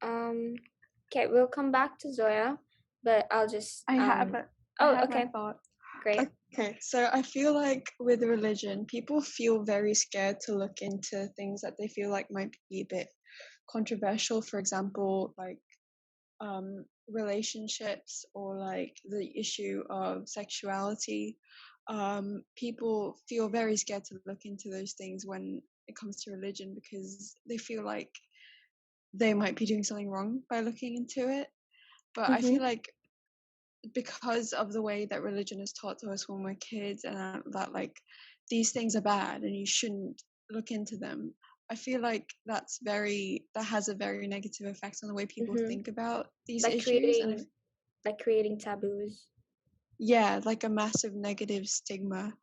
Okay, we'll come back to Zoya, but I'll just I have a, I Oh, have a okay, thought. great. Okay, so I feel like with religion, people feel very scared to look into things that they feel like might be a bit controversial. For example, like relationships or like the issue of sexuality. People feel very scared to look into those things when it comes to religion because they feel like they might be doing something wrong by looking into it. But I feel like because of the way that religion is taught to us when we're kids and that like these things are bad and you shouldn't look into them, I feel like that has a very negative effect on the way people think about these Like issues. And creating taboos. yeah, like a massive negative stigma,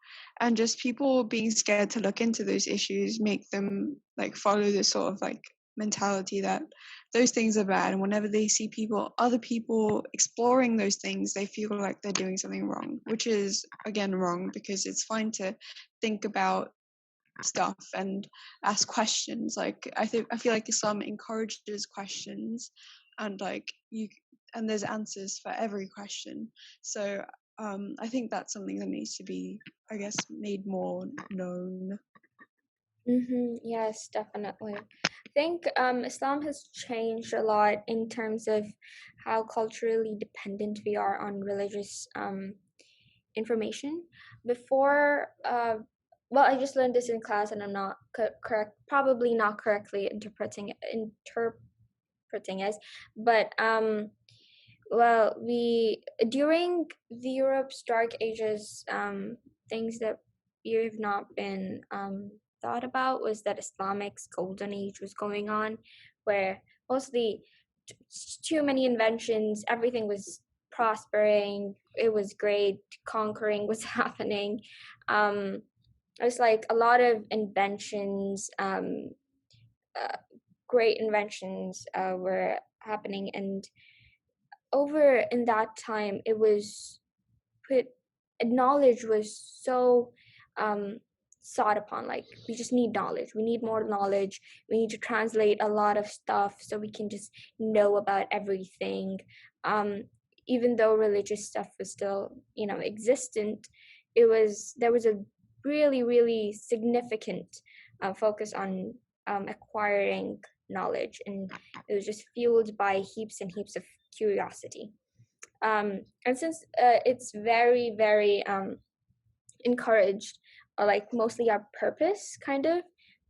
and just people being scared to look into those issues make them like follow this sort of like mentality that those things are bad, and whenever they see other people exploring those things, they feel like they're doing something wrong, which is again wrong, because it's fine to think about stuff and ask questions. Like I feel like Islam encourages questions, and like you and there's answers for every question. So I think that's something that needs to be, I guess, made more known. Yes, definitely. I think Islam has changed a lot in terms of how culturally dependent we are on religious information. Before, well, I just learned this in class, and I'm not correct, probably not correctly interpreting it, but well, we during the Europe's dark ages, things that you've not been thought about was that Islamic's golden age was going on, where mostly too many inventions, everything was prospering, it was great, conquering was happening. It was like a lot of inventions, uh, great inventions were happening, and over in that time it was put knowledge was so um sought upon. Like, we just need knowledge, we need more knowledge, we need to translate a lot of stuff so we can just know about everything. um Even though religious stuff was still existent, there was a really significant focus on acquiring knowledge, and it was just fueled by heaps and heaps of curiosity. And since it's very encouraged, or like mostly our purpose, kind of,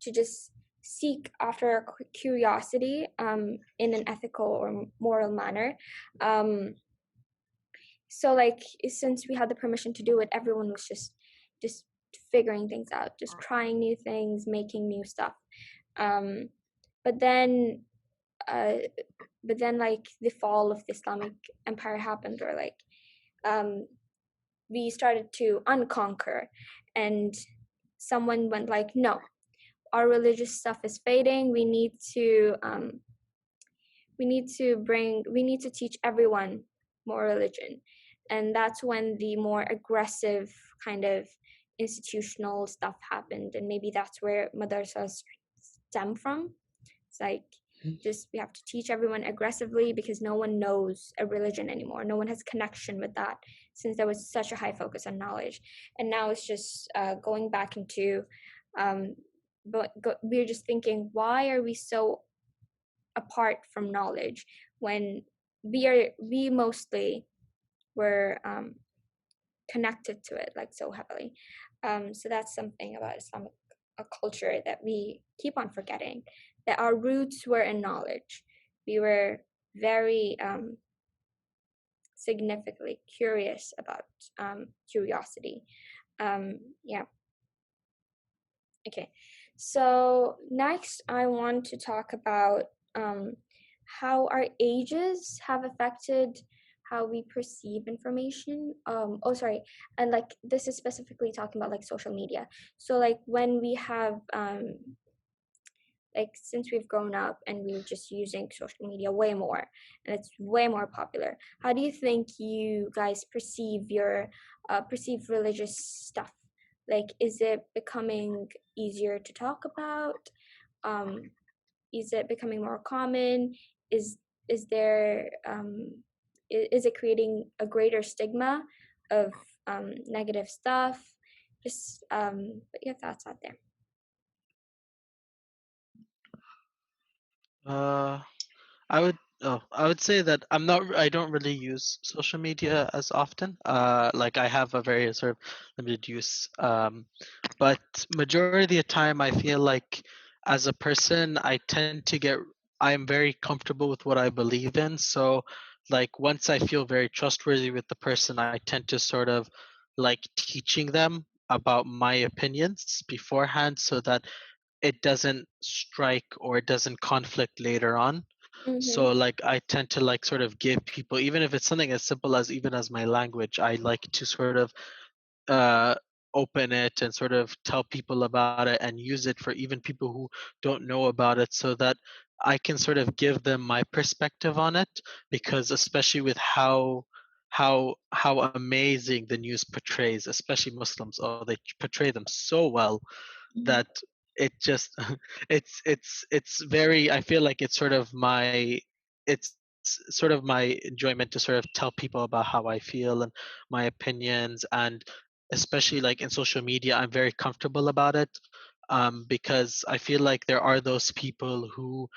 to just seek after curiosity in an ethical or moral manner. So like, since we had the permission to do it, everyone was just figuring things out, just trying new things, making new stuff. But then like the fall of the Islamic Empire happened, or like we started to unconquer, and someone went like, no, our religious stuff is fading. We need to teach everyone more religion. And that's when the more aggressive kind of institutional stuff happened, and maybe that's where madrasas stem from. It's like, just we have to teach everyone aggressively because no one knows a religion anymore. No one has connection with that, since there was such a high focus on knowledge. And now it's just going back into we're just thinking, why are we so apart from knowledge when we mostly were connected to it like so heavily. So that's something about Islamic culture that we keep on forgetting, that our roots were in knowledge. We were very significantly curious about curiosity. Yeah. Okay. So next, I want to talk about how our ages have affected how we perceive information. Sorry, and like this is specifically talking about like social media. So like when we have like since we've grown up and we're just using social media way more, and it's way more popular, how do you think you guys perceive your perceive religious stuff? Like, is it becoming easier to talk about? Is it becoming more common? Is there is it creating a greater stigma of negative stuff? Just put your thoughts out there. Uh, I would say that I don't really use social media as often. Like I have a very sort of limited use. But majority of the time I feel like as a person I tend to get I'm very comfortable with what I believe in. So like once I feel very trustworthy with the person, I tend to sort of like teaching them about my opinions beforehand so that it doesn't strike or it doesn't conflict later on. Mm-hmm. So like I tend to like sort of give people, even if it's something as simple as even as my language, I like to sort of uh open it and sort of tell people about it and use it for even people who don't know about it, so that I can sort of give them my perspective on it. Because especially with how amazing the news portrays, especially Muslims, oh, they portray them so well that it just it's very, I feel like it's sort of my it's sort of my enjoyment to sort of tell people about how I feel and my opinions. And especially like in social media I'm very comfortable about it, because I feel like there are those people who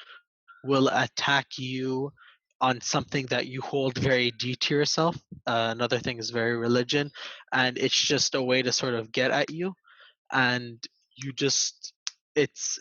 will attack you on something that you hold very dear to yourself. Another thing is very religion, and it's just a way to sort of get at you. And you just it's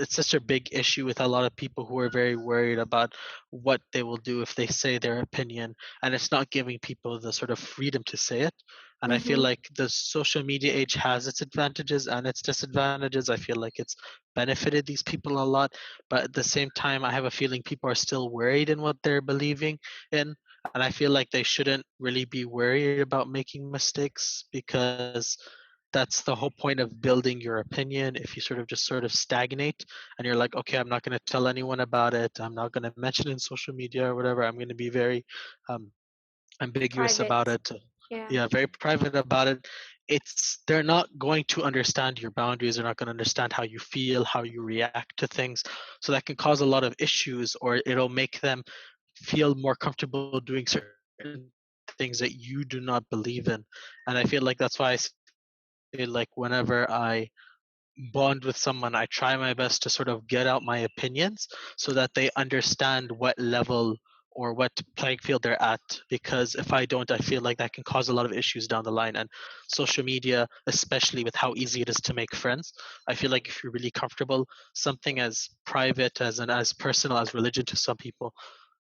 such a big issue with a lot of people who are very worried about what they will do if they say their opinion, and it's not giving people the sort of freedom to say it. And I feel Mm-hmm. like the social media age has its advantages and its disadvantages. I feel like it's benefited these people a lot, but at the same time I have a feeling people are still worried in what they're believing in. And I feel like they shouldn't really be worried about making mistakes, because that's the whole point of building your opinion. If you sort of just sort of stagnate and you're like, okay, I'm not going to tell anyone about it, I'm not going to mention it in social media or whatever, I'm going to be very um, ambiguous Private. about it, Yeah. yeah, very private about it, they're not going to understand your boundaries, they're not going to understand how you feel, how you react to things. So that can cause a lot of issues, or it'll make them feel more comfortable doing certain things that you do not believe in. And I feel like that's why I say, like whenever I bond with someone, I try my best to sort of get out my opinions so that they understand what level or what playing field they're at. Because if I don't, I feel like that can cause a lot of issues down the line. And social media, especially with how easy it is to make friends, I feel like if you're really comfortable, something as private as personal as religion to some people,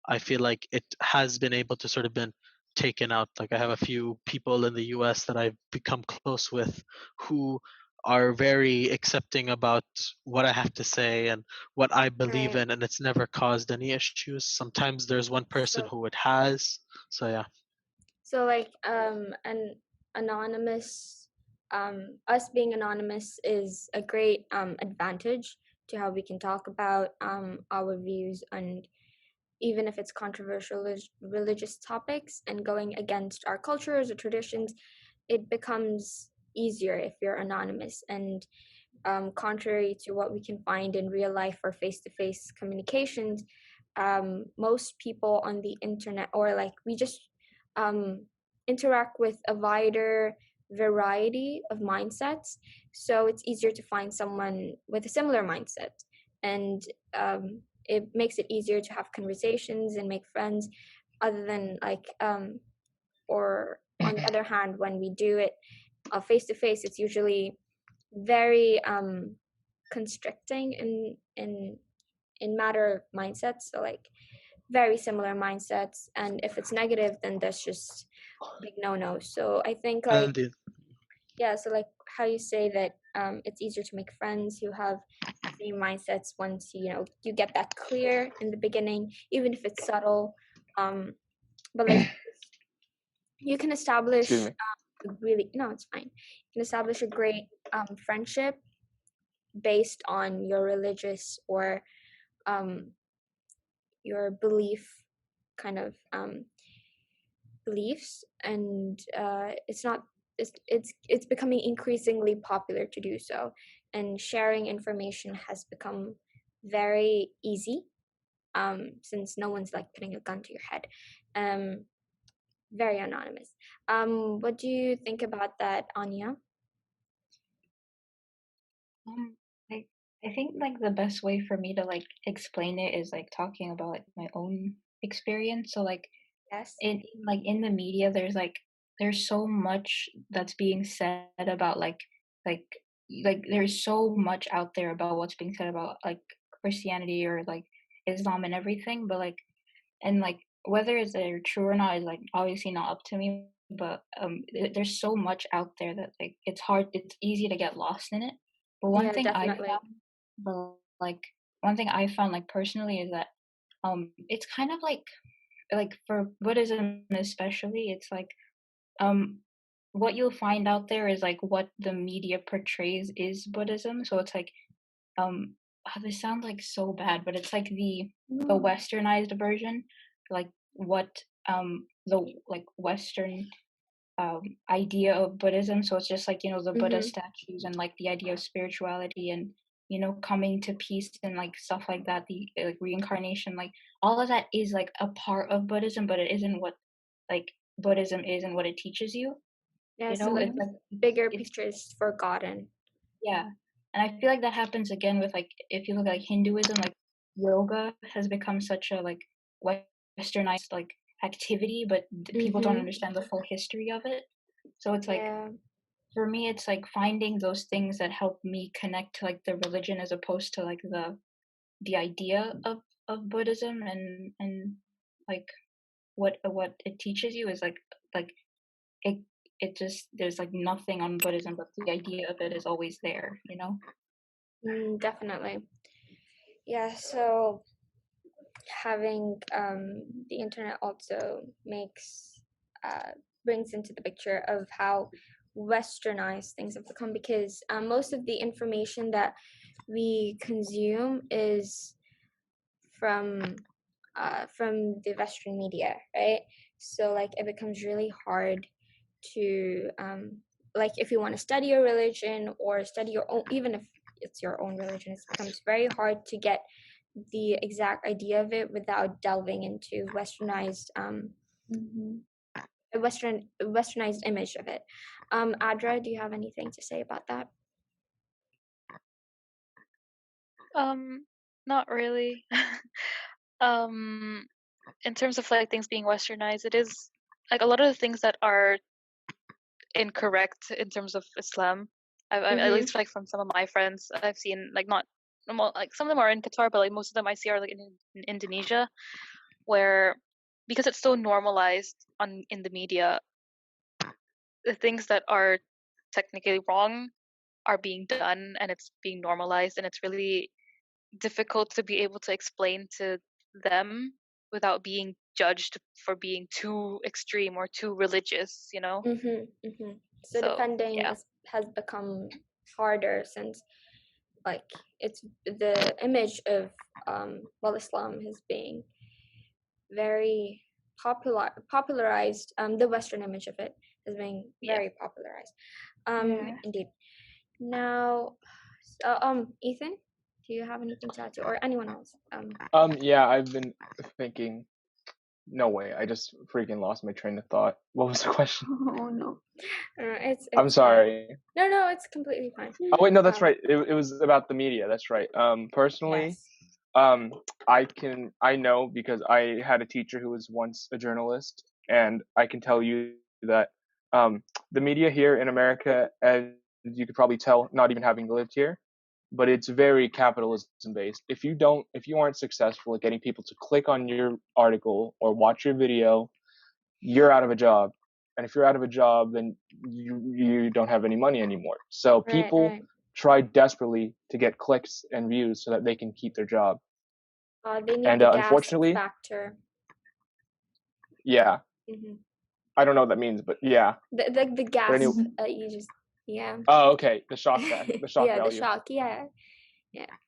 I feel like it has been able to sort of been taken out. Like I have a few people in the US that I've become close with who are very accepting about what I have to say and what I believe Right. in, and it's never caused any issues. Sometimes there's one person So who it has. So yeah. so like an anonymous us being anonymous is a great advantage to how we can talk about our views, and even if it's controversial religious topics and going against our cultures or traditions, it becomes easier if you're anonymous. And contrary to what we can find in real life or face-to-face communications, most people on the internet, or like we just um, interact with a wider variety of mindsets, so it's easier to find someone with a similar mindset, and it makes it easier to have conversations and make friends, other than like or on the other hand, when we do it face to face, it's usually very constricting in matter of mindsets. So like very similar mindsets, and if it's negative, then that's just big no. So I think like, And the, yeah, so like how you say that it's easier to make friends who have the same mindsets once you get that clear in the beginning, even if it's subtle. But like you can Excuse establish me. really, no, it's fine, you can establish a great friendship based on your religious or um, your belief kind of beliefs, and it's not it's becoming increasingly popular to do so, and sharing information has become very easy since no one's like putting a gun to your head. um, Very anonymous. What do you think about that, Anya? Um, I I think like the best way for me to like explain it is like talking about like my own experience. So like Yes. in the media, there's so much that's being said about like there's so much out there about what's being said about like Christianity or like Islam and everything, but like and like whether they're true or not is like obviously not up to me, but there's so much out there that like it's easy to get lost in it. But one Yeah, thing I definitely. found but like one thing I found like personally is that it's kind of like for Buddhism especially, it's like um what you'll find out there is like what the media portrays is Buddhism. So it's like this sounds like so bad, but it's like the No. westernized version, like what the like Western idea of Buddhism. So it's just like, the Buddha Mm-hmm. statues and like the idea of spirituality and, coming to peace and like stuff like that, the like reincarnation, like all of that is like a part of Buddhism, but it isn't what like Buddhism is and what it teaches you. Yeah, so like It's like bigger it's picture is forgotten. yeah. And I feel like that happens again with like if you look at like Hinduism, like yoga has become such a like westernized like activity, but people don't Mm-hmm. understand the full history of it. So it's like Yeah. for me it's like finding those things that help me connect to like the religion as opposed to like the idea of Buddhism and like what it teaches you is like it it just there's like nothing on Buddhism but the idea of it is always there. Definitely. Yeah, so having the internet also makes brings into the picture of how westernized things have become, because most of the information that we consume is from the Western media, right? So like it becomes really hard to like if you want to study your religion or study your own, even if it's your own religion, it becomes very hard to get the exact idea of it without delving into Mm-hmm. a westernized image of it. Adra, do you have anything to say about that? Not really. um, in terms of like things being westernized, it is like a lot of the things that are incorrect in terms of Islam. At Mm-hmm. least like from some of my friends, I've seen like not well, like some of them are in Qatar, but like most of them I see are like in Indonesia, where because it's so normalized, in the media, the things that are technically wrong are being done and it's being normalized, and it's really difficult to be able to explain to them without being judged for being too extreme or too religious, you know? So So defending yeah. has become harder since, like, it's the image of Islam is being very popularized. The Western image of it is being Yeah. very popularized. Yeah. Indeed. Now, Ethan, do you have anything to add to, or anyone else? Yeah, I've been thinking. No way, I just freaking lost my train of thought. What was the question? Oh no. It's I'm fine. sorry. No, it's completely fine. Oh wait, no, that's Um, right. It was about the media. That's right. Personally, Yes. I know because I had a teacher who was once a journalist, and I can tell you that the media here in America, as you could probably tell, not even having lived here, but it's very capitalism based. If you aren't successful at getting people to click on your article or watch your video, you're out of a job. And if you're out of a job, then you don't have any money anymore. So people Right. try desperately to get clicks and views so that they can keep their job. They need And the gas unfortunately, factor. yeah, hmm I don't know what that means, but yeah. The But gas. anyway, You just yeah. oh, okay, the shock Yeah, the value. shock. Yeah.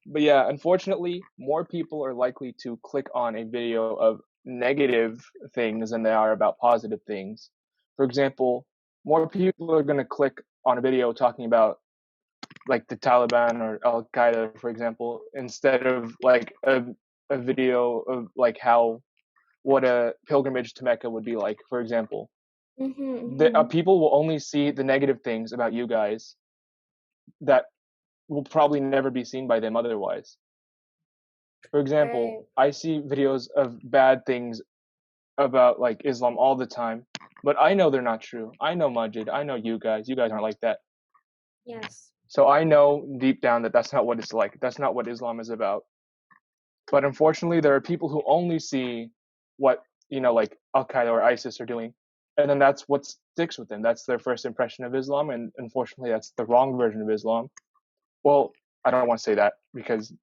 But yeah, unfortunately, more people are likely to click on a video of negative things than they are about positive things. For example, more people are going to click on a video talking about like the Taliban or Al Qaeda, for example, instead of like a video of like how what a pilgrimage to Mecca would be like, for example. People will only see the negative things about you guys that will probably never be seen by them otherwise. For example, Right. I see videos of bad things about like Islam all the time, but I know they're not true. I know Majid, I know you guys. You guys aren't like that. Yes. So I know deep down that that's not what it's like. That's not what Islam is about. But unfortunately, there are people who only see what, like Al Qaeda or ISIS are doing. And then that's what sticks with them. That's their first impression of Islam. And unfortunately, that's the wrong version of Islam. Well, I don't want to say that because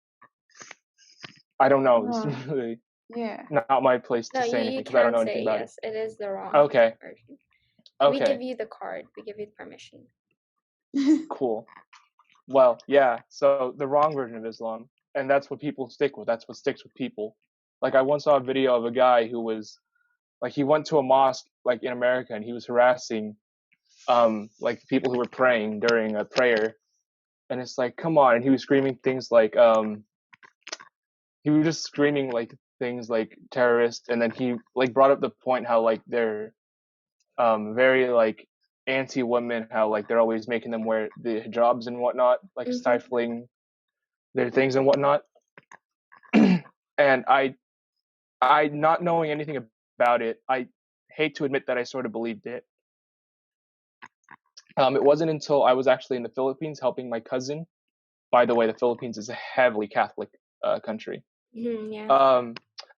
I don't know. This is really Yeah. not my place No, to say you anything because I don't can know say anything about it. yes. It is the wrong Okay. version. We give Okay. you the card. We give you the permission. Cool. Well, yeah. So the wrong version of Islam, and that's what people stick with. That's what sticks with people. Like I once saw a video of a guy who was like he went to a mosque like in America and he was harassing like people who were praying during a prayer, and it's like come on, and he was screaming things like he was just screaming like things like terrorist, and then he like brought up the point how like they're very like anti women, how like they're always making them wear the hijabs and whatnot, like stifling their things and whatnot. And I not knowing anything about it, I hate to admit that I sort of believed it. It wasn't until I was actually in the Philippines helping my cousin. By the way, the Philippines is a heavily Catholic country. Yeah.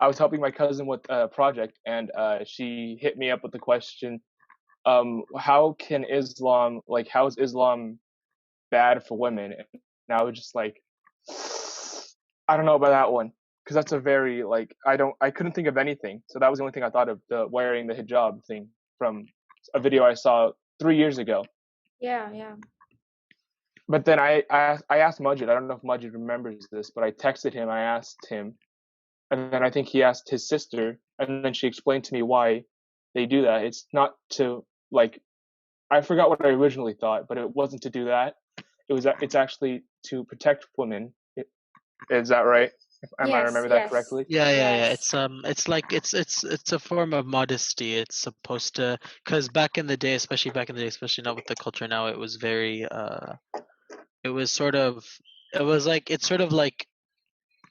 I was helping my cousin with a project, and she hit me up with the question, how can Islam, like, how is Islam bad for women? And I was just like, I don't know about that one. Because that's a very, like, I couldn't think of anything. So that was the only thing I thought of, the wearing the hijab thing from a video I saw 3 years ago. Yeah. But then I asked Majid, I don't know if Majid remembers this, but I texted him, I asked him, and then I think he asked his sister, and then she explained to me why they do that. It's not to, like, I forgot what I originally thought, but it wasn't to do that. It's actually to protect women. Is that right? Am I remember that correctly? Yeah. Yes. It's like it's a form of modesty. It's supposed to, because back in the day, especially not with the culture now, it was very it was sort of it's sort of like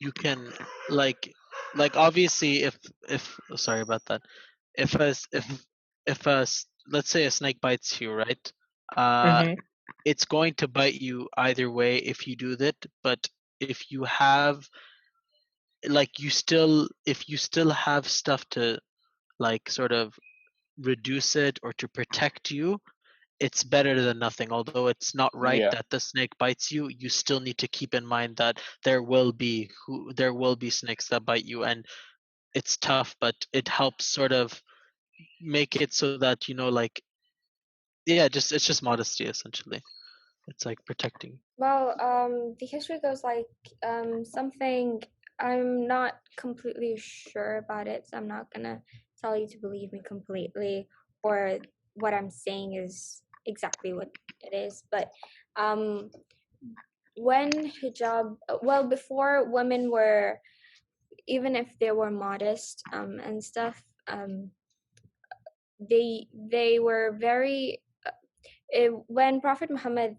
you can like obviously if sorry about that, if a if let's say a snake bites you, right? Mm-hmm. It's going to bite you either way if you do that, but if you have like you still if you still have stuff to like sort of reduce it or to protect you, it's better than nothing. Although it's not right Yeah. that the snake bites you, you still need to keep in mind that there will be snakes that bite you, and it's tough, but it helps sort of make it so that like, yeah, just it's just modesty essentially. It's like protecting. Well, the history goes like something. I'm not completely sure about it, so I'm not gonna tell you to believe me completely, or what I'm saying is exactly what it is. But um, when hijab, well, before women were, even if they were modest and stuff, they were very when Prophet Muhammad,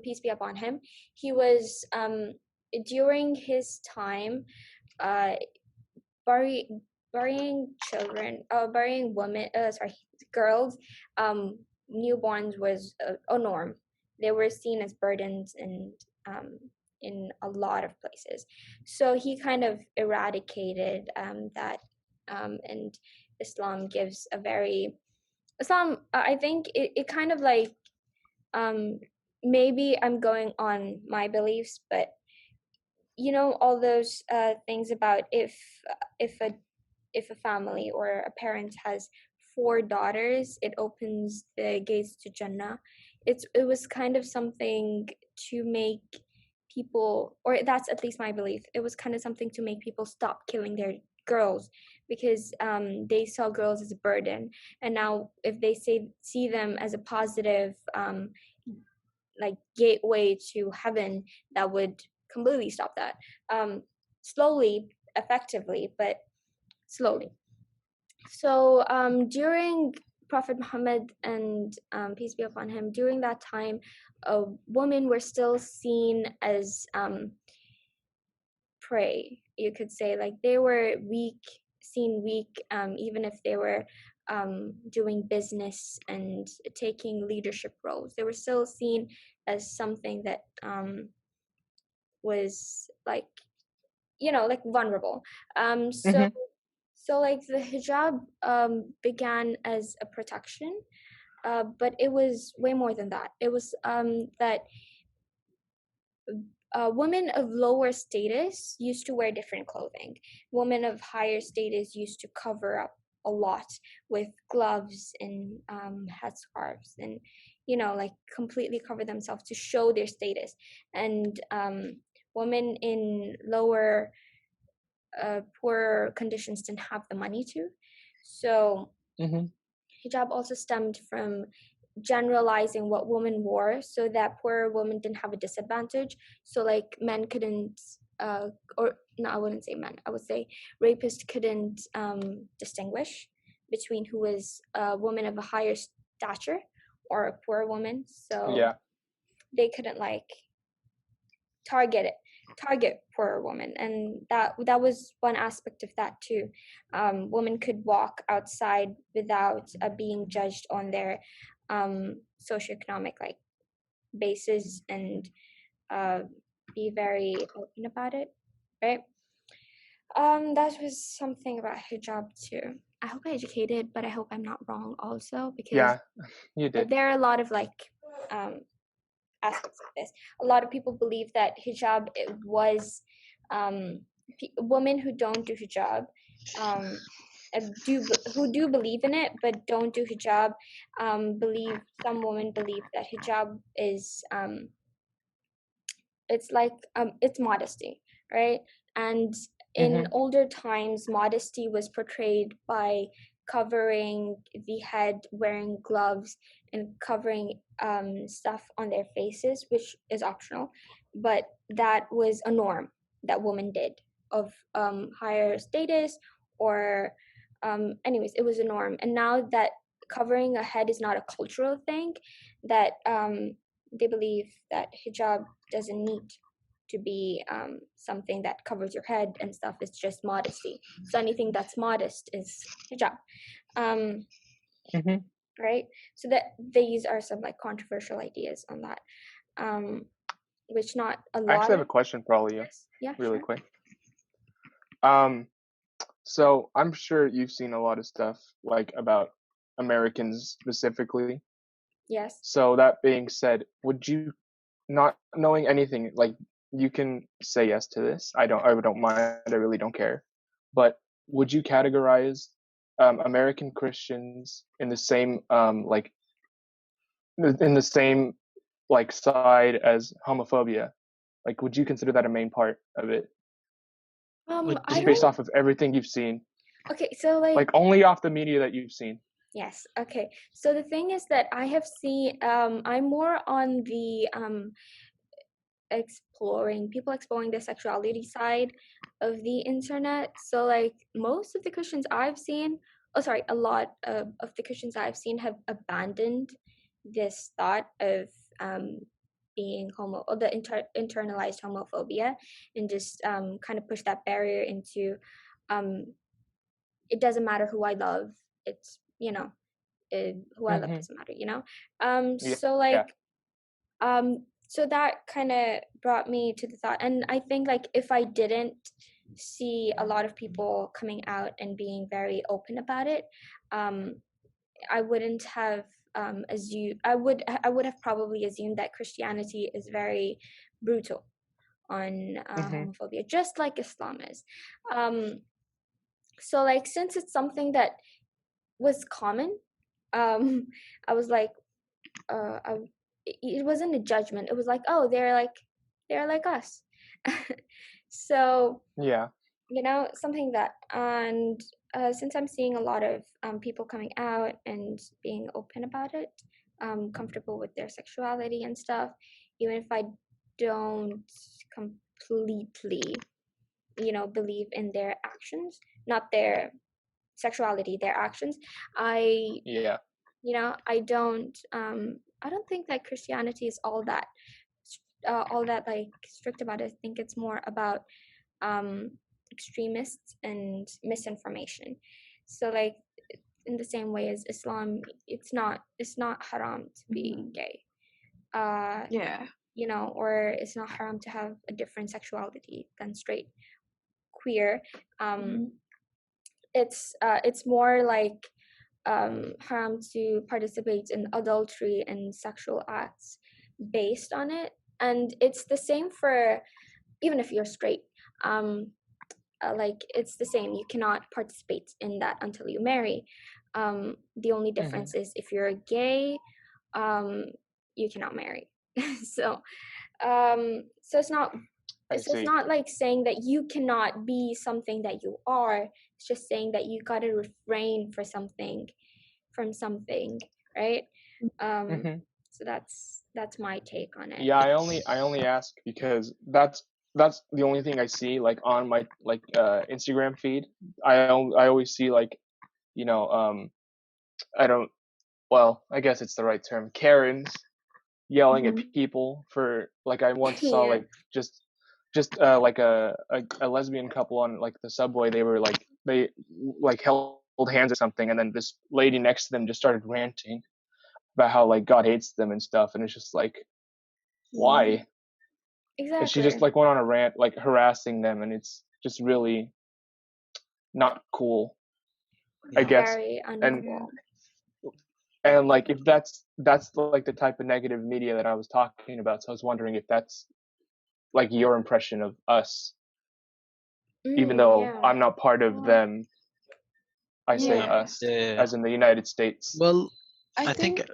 peace be upon him, he was during his time, uh, bury, burying children, burying women, girls, newborns was a norm. They were seen as burdens and in a lot of places. So he kind of eradicated that, and Islam gives a very Islam. I think it kind of like um maybe I'm going on my beliefs, but all those things about if a if a family or a parent has four daughters, it opens the gates to Jannah. It was kind of something to make people, or that's at least my belief. It was kind of something to make people stop killing their girls because they saw girls as a burden, and now if they see them as a positive like gateway to heaven, that would completely stop that. Slowly, effectively, but slowly. So during Prophet Muhammad and peace be upon him, during that time, women were still seen as prey. You could say like they were weak, seen weak, even if they were doing business and taking leadership roles. They were still seen as something that was like like vulnerable. So Hmm. like the hijab began as a protection, but it was way more than that. It was that women of lower status used to wear different clothing. Women of higher status used to cover up a lot with gloves and headscarves and like completely cover themselves to show their status. And women in lower poorer conditions didn't have the money to. So Hmm. hijab also stemmed from generalizing what women wore so that poorer women didn't have a disadvantage. So like men couldn't or no, I wouldn't say men, I would say rapists couldn't distinguish between who was a woman of a higher stature or a poor woman. So Yeah. they couldn't like target it target poor women, and that was one aspect of that too. Women could walk outside without being judged on their socioeconomic like basis, and uh, be very open about it, right? That was something about hijab too. I hope I educated, but I hope I'm not wrong also, because Yeah. You did. there are a lot of like um, aspects of this. A lot of people believe that hijab it was women who don't do hijab, um, who do believe in it but don't do hijab. Believe some women believe that hijab is it's like it's modesty, right? And in Hmm. older times modesty was portrayed by covering the head, wearing gloves, and covering stuff on their faces, which is optional, but that was a norm that women did of higher status, or anyways, it was a norm. And now that covering a head is not a cultural thing, that they believe that hijab doesn't need to be something that covers your head and stuff. It's just modesty. So anything that's modest is hijab, um, Hmm. right? So that these are some like controversial ideas on that, which not a I lot actually of. have a question for all of you, Yes, yeah, really sure. quick. Um, So I'm sure you've seen a lot of stuff like about Americans specifically. Yes. So that being said, would you, not knowing anything, like, you can say yes to this. I don't mind. I really don't care. But would you categorize American Christians in the same in the same like side as homophobia? Like, would you consider that a main part of it, Would I just based don't. you? off of everything you've seen, Okay, so like like, only off the media that you've seen? yes. Okay, so the thing is that I have seen. I'm more on the people exploring the sexuality side of the internet. So like most of the Christians I've seen, oh sorry, a lot of the Christians I've seen have abandoned this thought of being homo, or the internalized homophobia, and just kind of push that barrier into um, it doesn't matter who I love. It's, who I love Mm-hmm. doesn't matter. Yeah. So like so that kind of brought me to the thought, and I think like if I didn't see a lot of people coming out and being very open about it, um I wouldn't have assumed I would have probably assumed that Christianity is very brutal on Mm-hmm. homophobia, just like Islam is. um so like since it's something that was common, I was like, I, it wasn't a judgment. It was like, oh, they're like us. So Yeah. something that, and since I'm seeing a lot of people coming out and being open about it, comfortable with their sexuality and stuff, even if I don't completely, believe in their actions, not their sexuality, their actions, I Yeah. I don't think that Christianity is all that like strict about it. I think it's more about um extremists and misinformation. So like in the same way as Islam, it's not haram to be gay. Uh Yeah. or it's not haram to have a different sexuality than straight, queer. Um it's more like haram to participate in adultery and sexual acts based on it, and it's the same for even if you're straight. um like it's the same, you cannot participate in that until you marry. The only Mm-hmm. difference is if you're gay, um you cannot marry. so so it's not I so it's see. not like saying that you cannot be something that you are. It's just saying that you got to refrain from something, right? um Mm-hmm. so that's my take on it. Yeah, I It's only ask because that's the only thing I see like on my like Instagram feed. I always see like, you know, I don't, well, I guess it's the right term, Karens yelling at Mhm. people for, like, I once saw Yeah. like just like a lesbian couple on like the subway. They were like, they like held hands or something, and then this lady next to them just started ranting about how like God hates them and stuff, and it's just like, Yeah. why? And she just Exactly. like went on a rant like harassing them, and it's just really not cool, I It's yeah. guess. very and Yeah. uncool. and like if that's like the type of negative media that I was talking about, so I was wondering if that's like your impression of us, even though Yeah. I'm not part of Well, them. I say Yeah. yeah. us, Yeah, yeah, yeah. as in the United States. Well, I I think. think.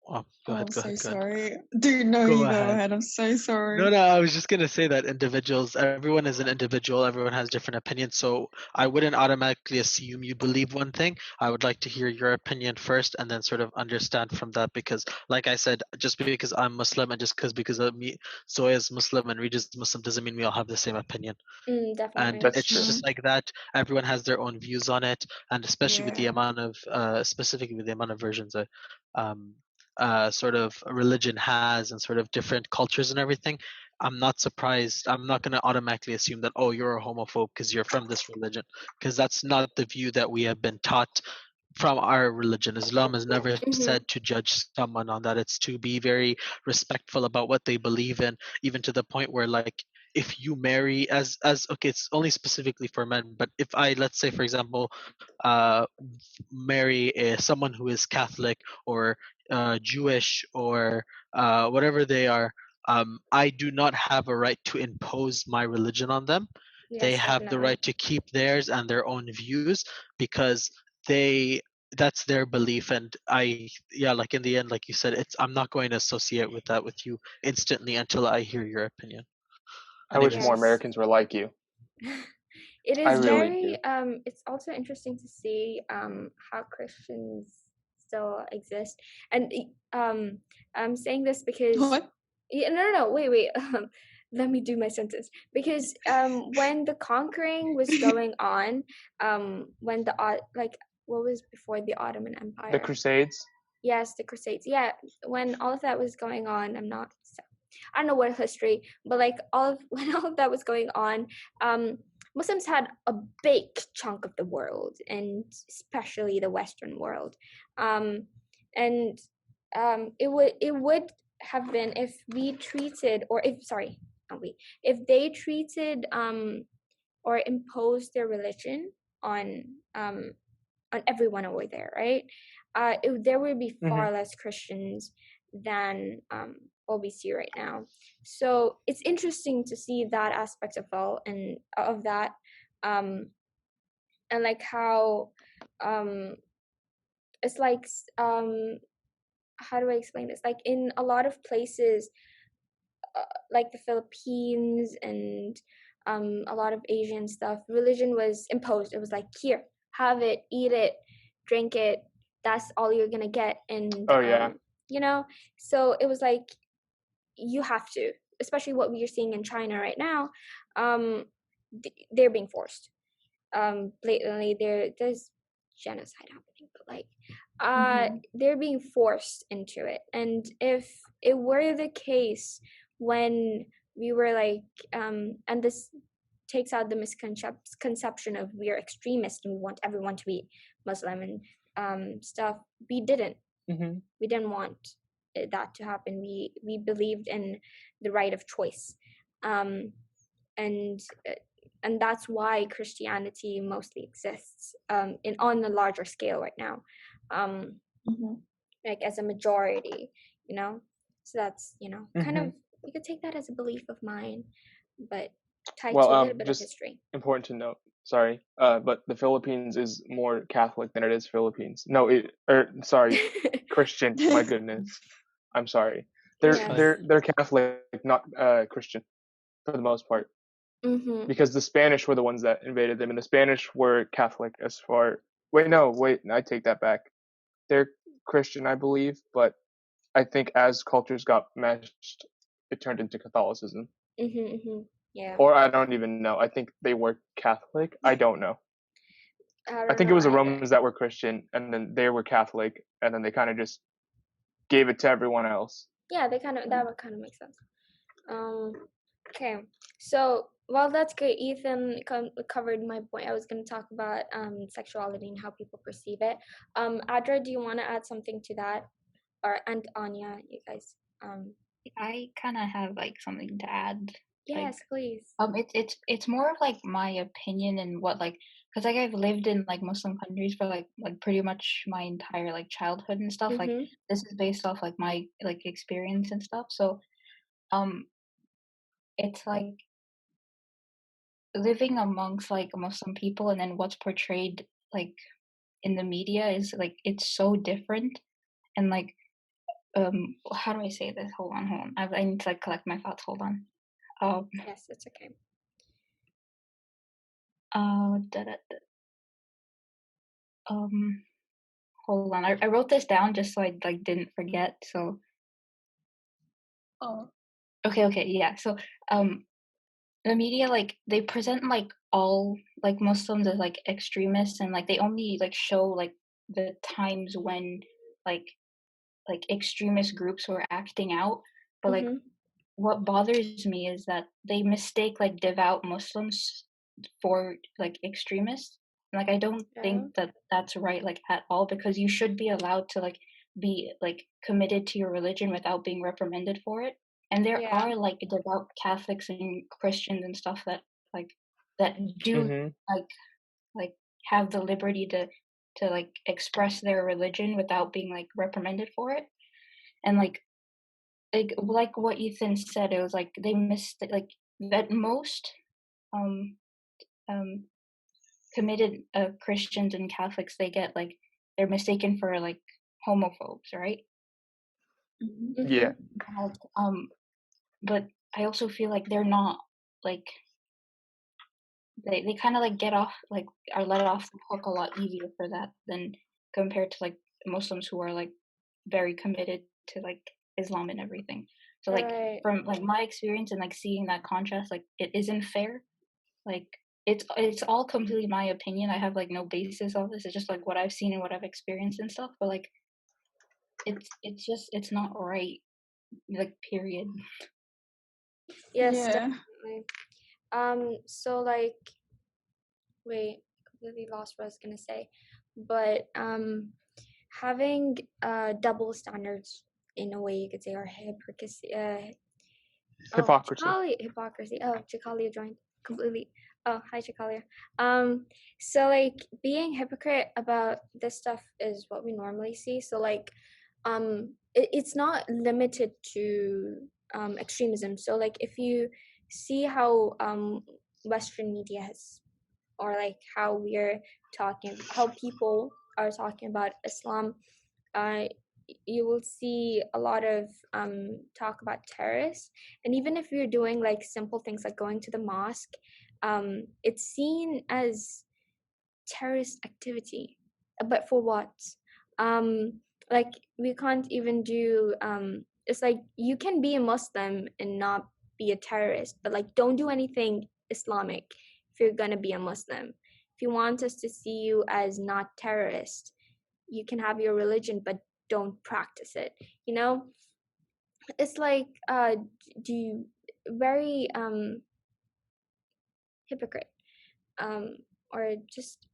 Oh, go Oh, ahead. I'm Go so ahead. Go ahead. sorry. Dude, no, Go you go ahead. ahead. I'm so No, sorry. no, I was just gonna say that individuals, everyone is an individual, everyone has different opinions, so I wouldn't automatically assume you believe one thing. I would like to hear your opinion first and then sort of understand from that because, like I said, just because I'm Muslim and just because of me, Zoya is Muslim and Reed is Muslim doesn't mean we all have the same opinion. And Definitely. That's it's true. just like that. Everyone has their own views on it, and especially with the Yeah. amount of, specifically with the amount of versions that, um, sort of religion has, and sort of different cultures and everything. I'm not surprised. I'm not going to automatically assume that, oh, you're a homophobe because you're from this religion, because that's not the view that we have been taught from our religion. Islam has never Mm-hmm. said to judge someone on that. It's to be very respectful about what they believe in, even to the point where, like, if you marry as okay, it's only specifically for men, but if I, let's say for example, uh marry someone who is Catholic or Jewish or whatever they are, I do not have a right to impose my religion on them. They Yes, have the definitely. right to keep theirs and their own views because they that's their belief. And I, yeah, like in the end, like you said, it's I'm not going to associate with that with you instantly until I hear your opinion I and wish more agree. Yes. Americans were like you. It I is really do. very it's also interesting to see how Christians still exist. And I'm saying this because What? yeah, no, wait. Let me do my sentence. Because when the conquering was going on, when the like what was before the Ottoman The Empire? Crusades. Yes, the Crusades. Yeah, when all of that was going on, I don't know what history, but like all of when all of that was going on, um, Muslims had a big chunk of the world, and especially the Western world, um, and it would have been if we treated, or if sorry, not we, if they treated or imposed their religion on um on everyone over there, right? There would be Hmm. far less Christians than what we see right now. So it's interesting to see that aspect of all and of that, um, and like how um, it's like how do I explain this? Like in a lot of places, like the Philippines and a lot of Asian stuff, religion was imposed. It was like, here, have it, eat it, drink it. That's all you're gonna get, and Oh yeah. so it was like you have to, especially what we are seeing in China right now. Um, they're being forced blatantly. There's genocide happening, but like Mm-hmm. they're being forced into it. And if it were the case when we were like and this takes out the misconception of we are extremists and we want everyone to be Muslim and stuff. Hmm. We didn't want that to happen. We believed in the right of choice, um and uh, and that's why Christianity mostly exists in on a larger scale right now, um, Mm-hmm. like as a majority, you know. So that's kind Hmm. of you could take that as a belief of mine, but tied Well, to a little bit of just history. important to note. Sorry, but the Philippines is more Catholic than it is Philippines. No, sorry, Christian. My goodness, I'm sorry. It's They're fine. Yes. they're they're Catholic, not Christian for the most part, Mhm. because the Spanish were the ones that invaded them, and the Spanish were Catholic as far. Wait, no, wait, I take that back. They're Christian, I believe, but I think as cultures got meshed, it turned into Catholicism. Mhm. Mhm. Yeah. Or I don't even know. I think they were Catholic. I don't know. I I don't think it know was the either. Romans that were Christian, and then they were Catholic, and then they kind of just gave it to everyone else. Yeah, that would kind of make sense. Um, okay. So, well, that's great. Ethan covered my point. I was going to talk about sexuality and how people perceive it. Adra, do you want to add something to that? Or and Anya, you guys. I kind of have like something to add. Like, Yes, please. it's more of like my opinion and what like, because like I've lived in like Muslim countries for like pretty much my entire like childhood and stuff. Like Mhm. this is based off like my like experience and stuff. So um, it's like living amongst like Muslim people and then what's portrayed like in the media is like it's so different and like how do I say this? Hold on. I need to like collect my thoughts. Hold on. Um Yes, it's okay. da, da, da, um hold on. I wrote this down just so I like didn't forget. So Oh. okay, yeah. So um the media like they present like all like Muslims as like extremists and like they only like show like the times when like extremist groups were acting out. But like Mhm. what bothers me is that they mistake like devout Muslims for like extremists. Like I don't Yeah. think that that's right like at all because you should be allowed to like be like committed to your religion without being reprimanded for it. And there Yeah. are like devout Catholics and Christians and stuff that like that do Mhm. like have the liberty to like express their religion without being like reprimanded for it. And like what Ethan said, it was like they missed it, like that most um um committed Christians and Catholics, they get like they're mistaken for like homophobes, right? Mm-hmm. Yeah. Mm-hmm. But, but I also feel like they're not like they kind of like get off like are let off the hook a lot easier for that than compared to like Muslims who are like very committed to like Islam and everything. So like Right. from like my experience and like seeing that contrast, like it isn't fair. Like it's all completely my opinion. I have like no basis of this. It's just like what I've seen and what I've experienced and stuff. But like it's just it's not right. Like period. Yes, Yeah. definitely. So like, wait, completely lost what I was gonna say, but having double standards in a way you could say, or hypocrisy. Oh, Hypocrisy. Chikalia, hypocrisy. Oh, Chikalia joined completely. Oh, hi, Chikalia. Um, so like being hypocrite about this stuff is what we normally see. So like, it's not limited to extremism. So like, if you see how Western media has, or like how we're talking, how people are talking about Islam, uh, you will see a lot of talk about terrorists. And even if you're doing like simple things like going to the mosque, it's seen as terrorist activity. But for what? Um, like we can't even do. It's like you can be a Muslim and not be a terrorist, but like don't do anything Islamic if you're gonna be a Muslim. If you want us to see you as not terrorist, you can have your religion, but don't practice it. You know, it's like do you very hypocrite, um, or just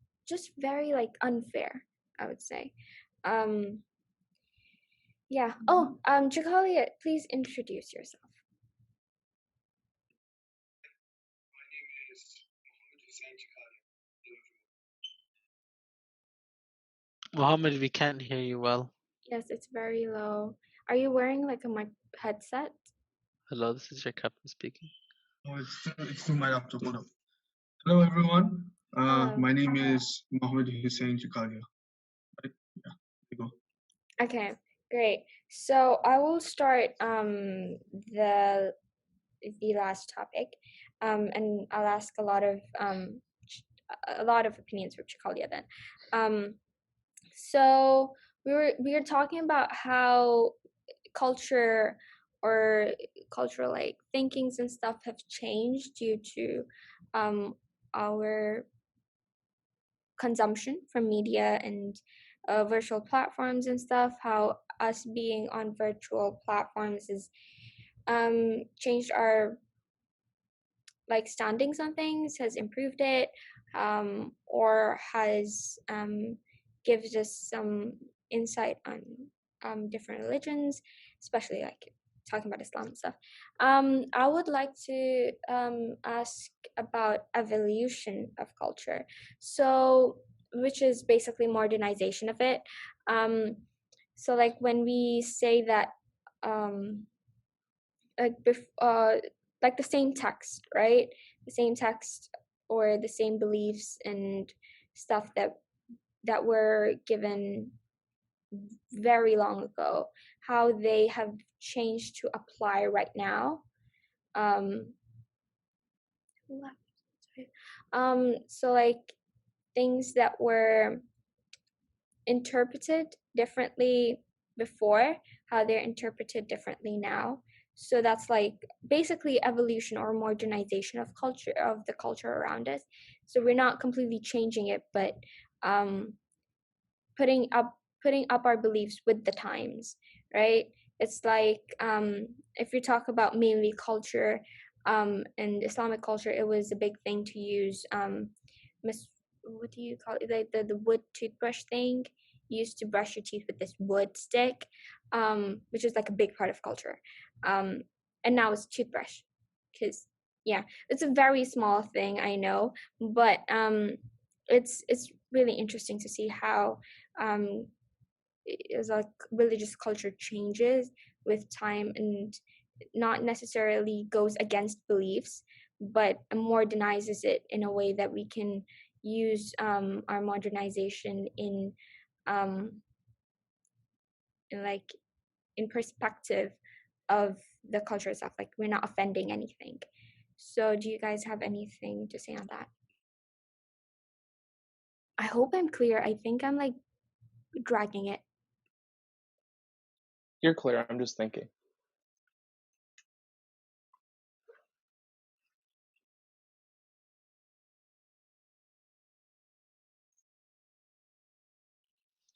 very like unfair, I would say. Um, yeah. Oh, Jakalia, please introduce yourself. Mohammed, we can't hear you well. Yes, it's very low. Are you wearing like a mic headset? Hello, this is your captain speaking. Oh, it's through my laptop. Hold up. Hello, everyone. Hello. My name is Mohammed Hussein Chukalia. Right? Yeah, there you go. Okay, great. So I will start the last topic, and I'll ask a lot of opinions from Chikalia then. So we were talking about how culture or cultural like thinkings and stuff have changed due to our consumption from media and virtual platforms and stuff. How us being on virtual platforms has changed our like standings on things, has improved it, or has gives us some insight on different religions, especially like talking about Islam and stuff. I would like to ask about evolution of culture, so which is basically modernization of it. So like when we say that um, like like the same text, right? The same text or the same beliefs and stuff that were given very long ago, how they have changed to apply right now. Um, so like things that were interpreted differently before, how they're interpreted differently now. So that's like basically evolution or modernization of culture, of the culture around us. So we're not completely changing it, but um, putting up putting up our beliefs with the times, right? It's like if you talk about mainly culture and Islamic culture, it was a big thing to use mis what do you call it, like the wood toothbrush thing. You used to brush your teeth with this wood stick, which is like a big part of culture. um and now it's toothbrush. Because yeah, it's a very small thing, I know, but it's really interesting to see how is like religious culture changes with time, and not necessarily goes against beliefs, but modernizes it in a way that we can use our modernization um, in like in perspective of the culture itself. Like we're not offending anything. So, do you guys have anything to say on that? I hope I'm clear. I think I'm like dragging it. You're clear. I'm just thinking.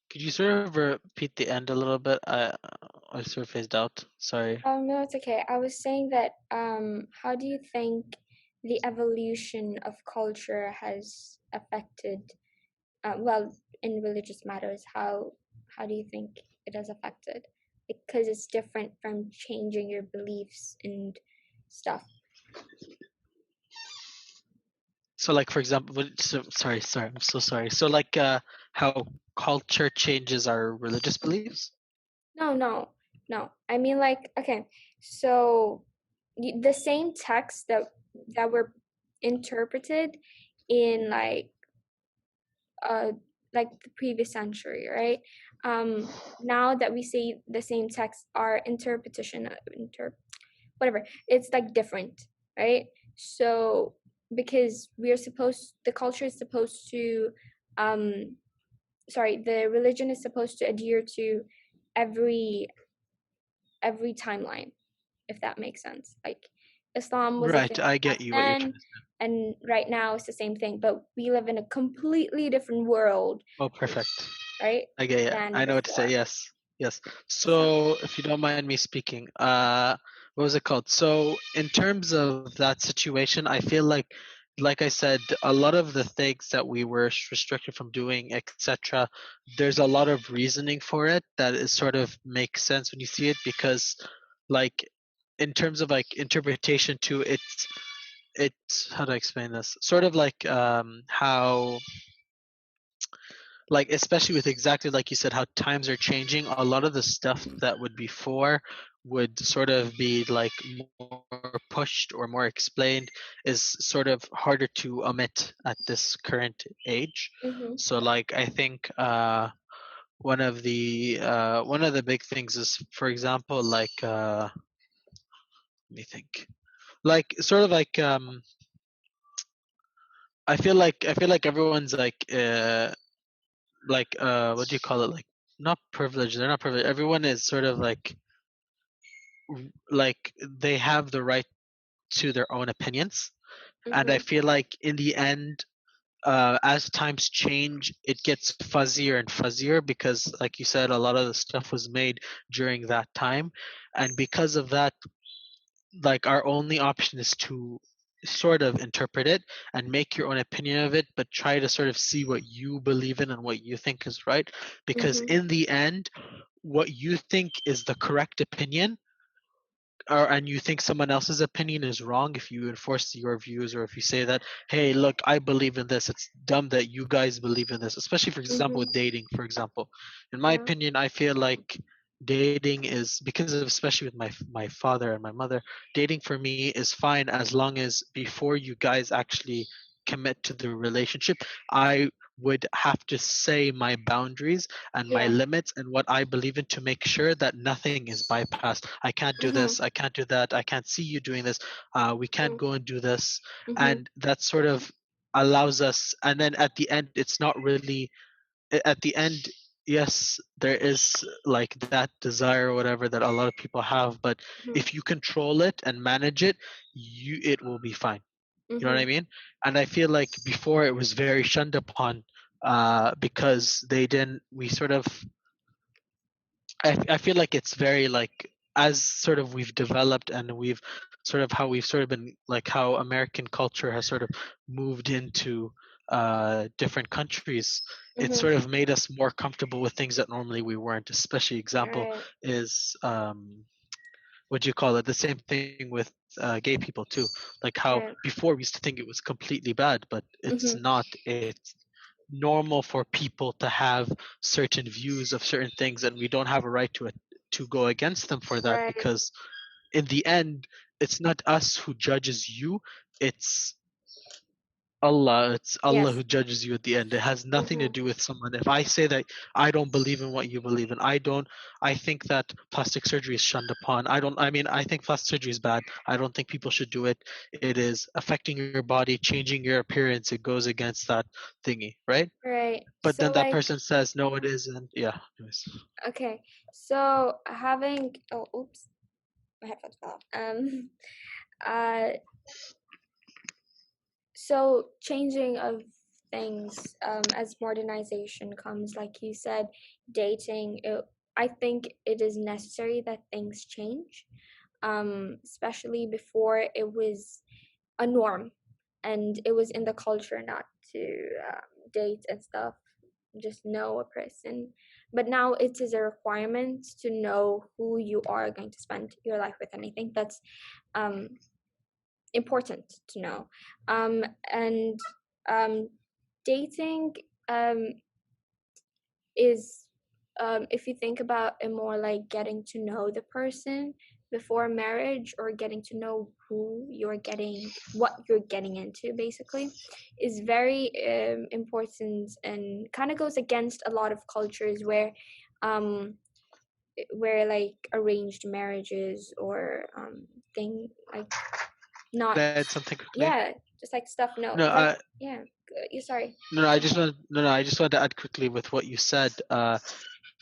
Could you sort of repeat the end a little bit? I sort of phased out. Sorry. No, it's okay. I was saying that how do you think the evolution of culture has affected well, in religious matters, how do you think it has affected? Because it's different from changing your beliefs and stuff. So, like, for example, sorry, I'm so sorry. So, like, how culture changes our religious beliefs? No. I mean, like, okay, so the same text that were interpreted in uh like the previous century, right? Now that we see the same text, our interpretation, whatever, it's like different, right? So because the culture is supposed to, um, the religion is supposed to adhere to every timeline, if that makes sense. Like Islam was a Right, thing I back get you. What you're trying then, to say. and right now it's the same thing, but we live in a completely different world, Oh, perfect. right? I get you. Than I know what to say. before. Yes. So So, if you don't mind me speaking, what was it called? So, in terms of that situation, I feel like I said, a lot of the things that we were restricted from doing, etc. There's a lot of reasoning for it that is sort of makes sense when you see it, because, like, in terms of like interpretation too, it's how do I explain this? Sort of like how, like, especially with exactly like you said, how times are changing, a lot of the stuff that would before would sort of be like more pushed or more explained is sort of harder to omit at this current age. mm-hmm, So, like, I think one of the big things is, for example, like, let me think, like, sort of like, I feel like everyone's like, what do you call it, like, not privileged, they're not privileged, everyone is sort of like they have the right to their own opinions. And I mm-hmm, feel like in the end, as times change, it gets fuzzier and fuzzier, because, like you said, a lot of the stuff was made during that time. And because of that, like, our only option is to sort of interpret it and make your own opinion of it, but try to sort of see what you believe in and what you think is right. Because mm-hmm, in the end, what you think is the correct opinion, and you think someone else's opinion is wrong, if you enforce your views, or if you say that, hey, look, I believe in this, it's dumb that you guys believe in this, especially, for example, mm-hmm, with dating, for example. In my yeah, opinion, I feel like dating is, because of, especially with my father and my mother, dating for me is fine as long as before you guys actually commit to the relationship, I would have to say my boundaries and my yeah, limits and what I believe in, to make sure that nothing is bypassed. I can't do mm-hmm, this, I can't do that, I can't see you doing this, we can't go and do this. mm-hmm, And that sort of allows us, and then at the end, it's not really, at the end, yes, there is like that desire or whatever that a lot of people have, but mm-hmm, if you control it and manage it, it will be fine. You know what mm-hmm, I mean? And I feel like before it was very shunned upon, because they didn't. We sort of. I feel like it's very like, as sort of we've developed and we've sort of how we've sort of been, like, how American culture has sort of moved into different countries. It mm-hmm. sort of made us more comfortable with things that normally we weren't. Especially example Right. is what do you call it? The same thing with gay people too. Like how Right. before we used to think it was completely bad, but it's Mm-hmm. not. It's normal for people to have certain views of certain things, and we don't have a right to go against them for that, Right. because in the end, it's not us who judges you. It's Allah. It's Allah Yes. who judges you at the end. It has nothing to Mm-hmm. do with someone. If I say that I don't believe in what you believe in, I think that plastic surgery is shunned upon. I mean, I think plastic surgery is bad. I don't think people should do it. It is affecting your body, changing your appearance. It goes against that thingy, right? Right. But So then that like, person says, no, it isn't. Yeah. Anyways. okay. So having, oh, oops, my headphones fell off. Uh, so changing of things, as modernization comes, like you said, dating. I think it is necessary that things change. Especially before it was a norm, and it was in the culture not to date and stuff, just know a person. But now it is a requirement to know who you are going to spend your life with, and I think that's um, important to know. And um, dating um, is, if you think about it, more like getting to know the person before marriage, or getting to know what you're getting into, basically, is very important, and kind of goes against a lot of cultures um, where like arranged marriages or thing like Can not, I add something quickly? yeah, just like stuff, no, No, like, yeah, you sorry. no, I just wanted to add quickly with what you said.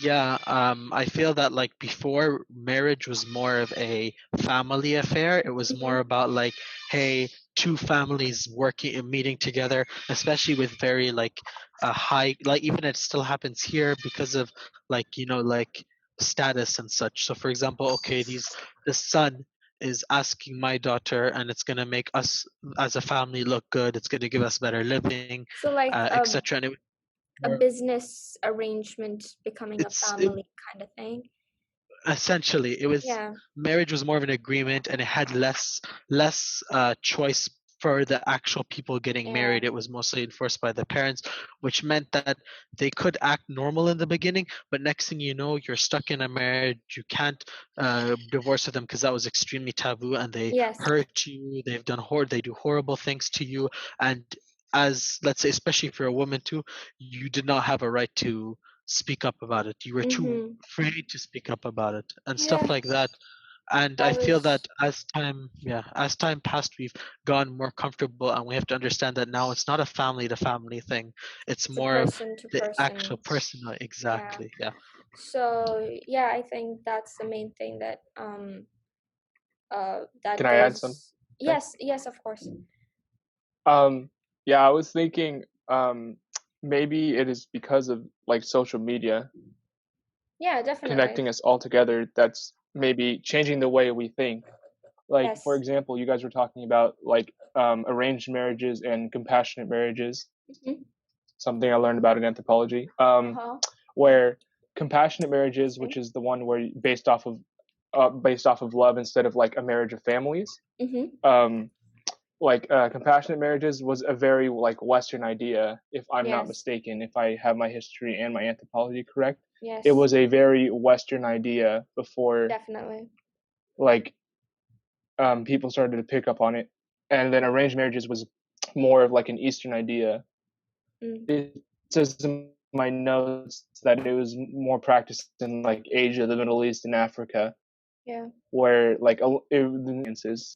Yeah, I feel that like before, marriage was more of a family affair. It was Mm-hmm. more about like, hey, two families working and meeting together, especially with very like high, like even it still happens here because of like, like status and such. So for example, okay, the son is asking my daughter, and it's gonna make us as a family look good. It's gonna give us better living, So like etc. And it was a more, business arrangement becoming a it family kind of thing. essentially it was, Yeah. marriage was more of an agreement, and it had less choice for the actual people getting Yeah. married. It was mostly enforced by the parents, which meant that they could act normal in the beginning, but next thing you know, you're stuck in a marriage. You can't divorce with them because that was extremely taboo, and they Yes. hurt you. They do horrible things to you. And as, let's say, especially if you're a woman too, you did not have a right to speak up about it. You were too Mhm. afraid to speak up about it and stuff Yeah. like that. And I That feel that was as time passed, we've gone more comfortable, and we have to understand that now it's not a family to family thing. It's to more of person to the actual person. personal. Yeah. Exactly. Yeah. So yeah, I think that's the main thing that Can that I add something? goes. Yes, yes, of course. Um, yeah, I was thinking maybe it is because of like social media Yeah, definitely. connecting us all together that's maybe changing the way we think. Like, for Yes. example, you guys were talking about like arranged marriages and compassionate marriages, Hmm. something I learned about in anthropology. Uh-huh. Where compassionate marriages, which Interesting. is the one where based off of love instead of like a marriage of families. Mhm. Um, like compassionate marriages was a very like Western idea, if I'm not Yes. mistaken. If I have my history and my anthropology correct, it Yes. was a very Western idea before Definitely. like people started to pick up on it, and then arranged marriages was more of like an Eastern idea. Mm. It says in my notes that it was more practiced in like Asia, the Middle East, and Africa, Yeah. where like the.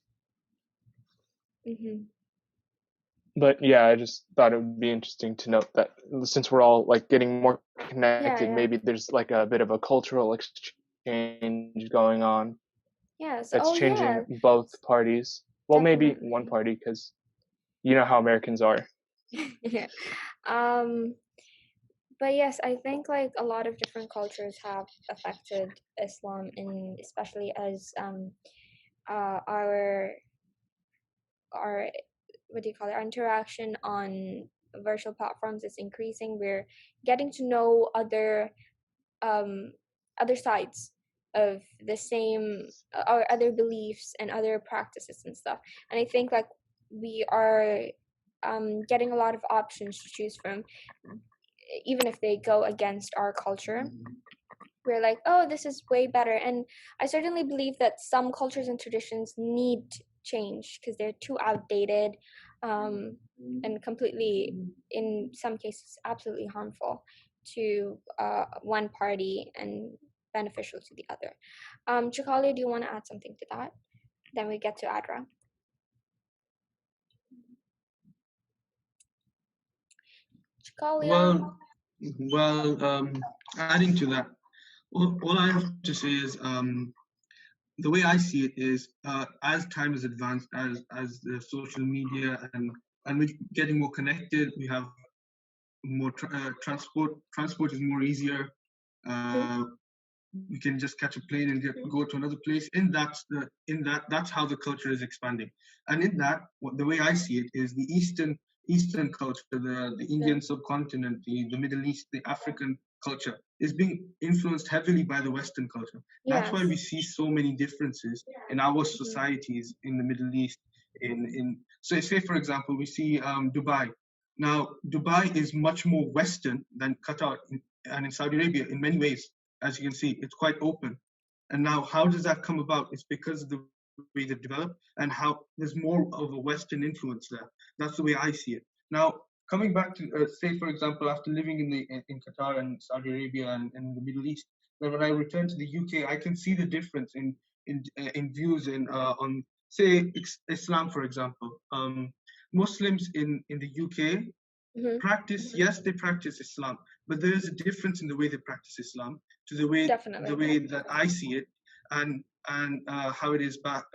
Mhm. But yeah, I just thought it would be interesting to note that since we're all like getting more Yeah, connected, yeah. maybe there's like a bit of a cultural exchange going on Yes. that's Oh changing yeah. both parties. Well, maybe one Definitely. party, because you know how Americans are. Yeah. Um, but yes, I think like a lot of different cultures have affected Islam, and especially as our our what do you call it? Our interaction on virtual platforms is increasing. We're getting to know um other sides. of the same or other beliefs and other practices and stuff. And I think like we are getting a lot of options to choose from, even if they go against our culture. We're like, oh, this is way better. And I certainly believe that some cultures and traditions need change because they're too outdated, and completely, in some cases, absolutely harmful to one party and beneficial to the other. Chakali, do you want to add something to that? Then we get to Adra. Chakalia. Well, adding to that, all I have to say is the way I see it is as time has advanced, as the social media and we're getting more connected, we have more transport. Transport is more easier. Uh, we can just catch a plane and go to another place. That's how the culture is expanding. And in that, the way I see it is the Eastern culture, the Indian subcontinent, the Middle East, the African culture is being influenced heavily by the Western culture. That's why we see so many differences in our societies in the Middle East. So say for example, we see Dubai. Now, Dubai is much more Western than Qatar and in Saudi Arabia in many ways. As you can see, it's quite open. And now, how does that come about? It's because of the way they've developed and how there's more of a Western influence there. That's the way I see it. Now, coming back to, say, for example, after living in Qatar and Saudi Arabia and the Middle East, then when I return to the UK, I can see the difference in views on, say, Islam, for example. Muslims in the UK practice, yes, they practice Islam, but there is a difference in the way they practice Islam to the way that I see it, and how it is back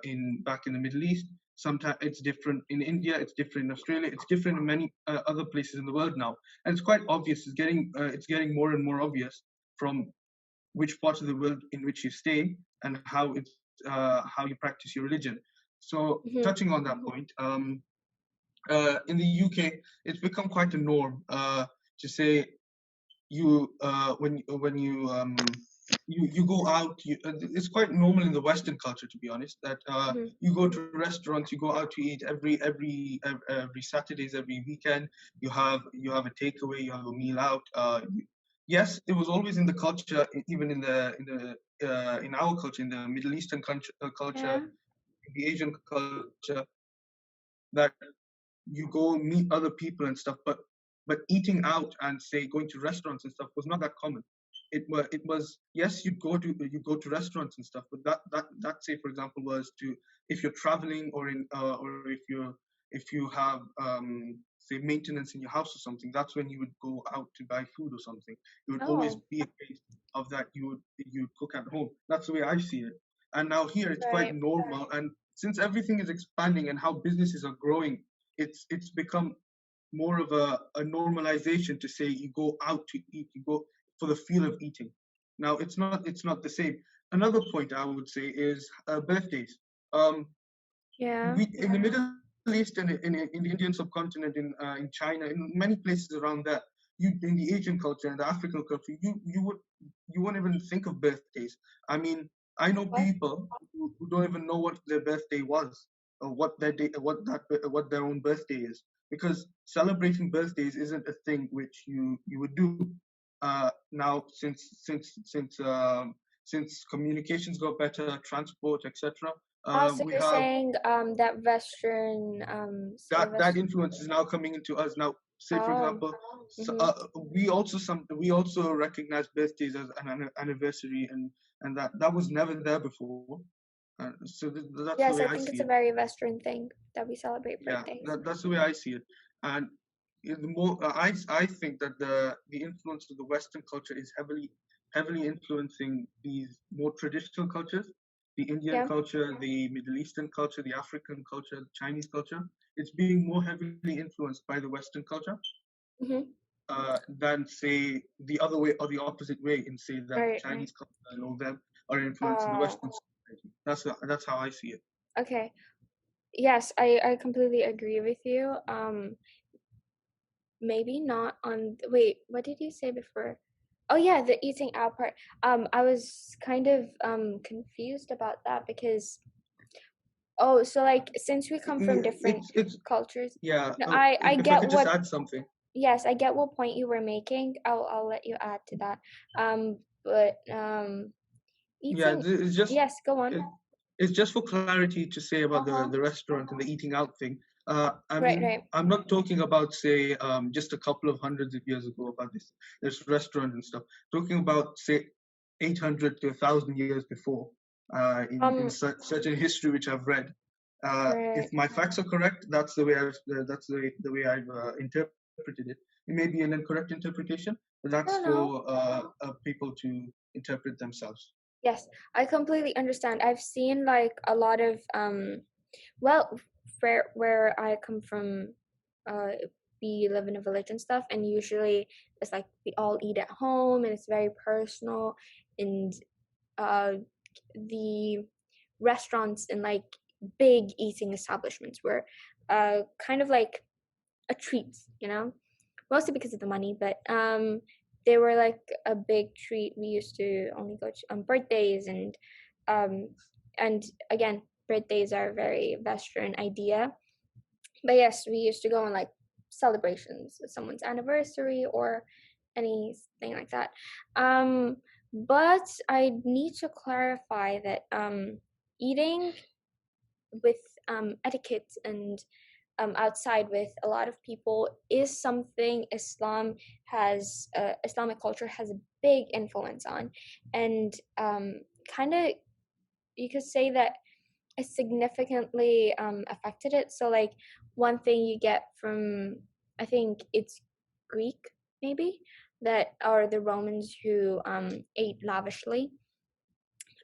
in the Middle East. Sometimes it's different in India, it's different in Australia, it's different in many other places in the world now, and it's quite obvious. It's getting more and more obvious from which part of the world in which you stay and how how you practice your religion. So touching on that point, in the UK, it's become quite a norm to say when you go out. It's quite normal in the Western culture, to be honest, that you go to restaurants, you go out to eat every Saturdays, every weekend. You have a takeaway, you have a meal out. Yes, it was always in the culture, even in our culture, in the Middle Eastern culture, in the Asian culture, that you go meet other people and stuff, but eating out and say going to restaurants and stuff was not that common. It was yes, you go to restaurants and stuff, but that say for example was to, if you're traveling or if you have say maintenance in your house or something, that's when you would go out to buy food or something. It would always be a case of that you cook at home. That's the way I see it. And now here it's quite normal, and since everything is expanding and how businesses are growing, it's become more of a normalization to say you go out to eat, you go for the feel of eating. Now it's not the same. Another point I would say is birthdays. We in the Middle East and in the Indian subcontinent, in China, in many places around there, you in the Asian culture and the African culture, you won't even think of birthdays. I mean, I know people who don't even know what their birthday was or what their own birthday is, because celebrating birthdays isn't a thing which you would do. Now, since communications got better, transport, etc., Also, we you're have saying that Western that influence is now coming into us now. Say for example, we also recognize birthdays as an anniversary, and that was never there before. So that's the Yes, way I I think see it's a it. very Western thing that we celebrate Yeah, birthdays. that's the way I see it. And the more I think that the influence of the Western culture is heavily influencing these more traditional cultures, the Indian culture, the Middle Eastern culture, the African culture, the Chinese culture. It's being more heavily influenced by the Western culture than say the other way or the opposite way, in say that the Chinese culture and all them are influencing the Western society. That's how I see it. Okay. Yes, I completely agree with you. Maybe not on. Wait, what did you say before? Oh yeah, the eating out part. I was kind of confused about that because so like since we come from different It's cultures. yeah. No, I If I get could just what add something. yes, I get what point you were making. I'll let you add to that. But Yeah, eating. it's just Yes, go on. it, it's just for clarity to say about Uh-huh. the restaurant and the eating out thing. Right. I'm not talking about say just a couple of hundreds of years ago about this restaurant and stuff. Talking about say 800 to 1,000 years before in certain history which I've read. If Right. my facts are correct, that's the way I've interpreted it. It may be an incorrect interpretation, but that's No. for people to interpret themselves. Yes, I completely understand. I've seen like a lot of well, where I come from, we live in a village and stuff, and usually it's like we all eat at home, and it's very personal, and uh, the restaurants and like big eating establishments were kind of like a treat, mostly because of the money, but they were like a big treat. We used to only go to birthdays um and again, birthdays are a very Western idea. But yes, we used to go on like celebrations, someone's anniversary or anything like that. But I need to clarify that eating with etiquette and outside with a lot of people is something Islamic culture has a big influence on, and kind of you could say that it significantly affected it. So like one thing you get from, I think it's Greek maybe, that are the Romans who ate lavishly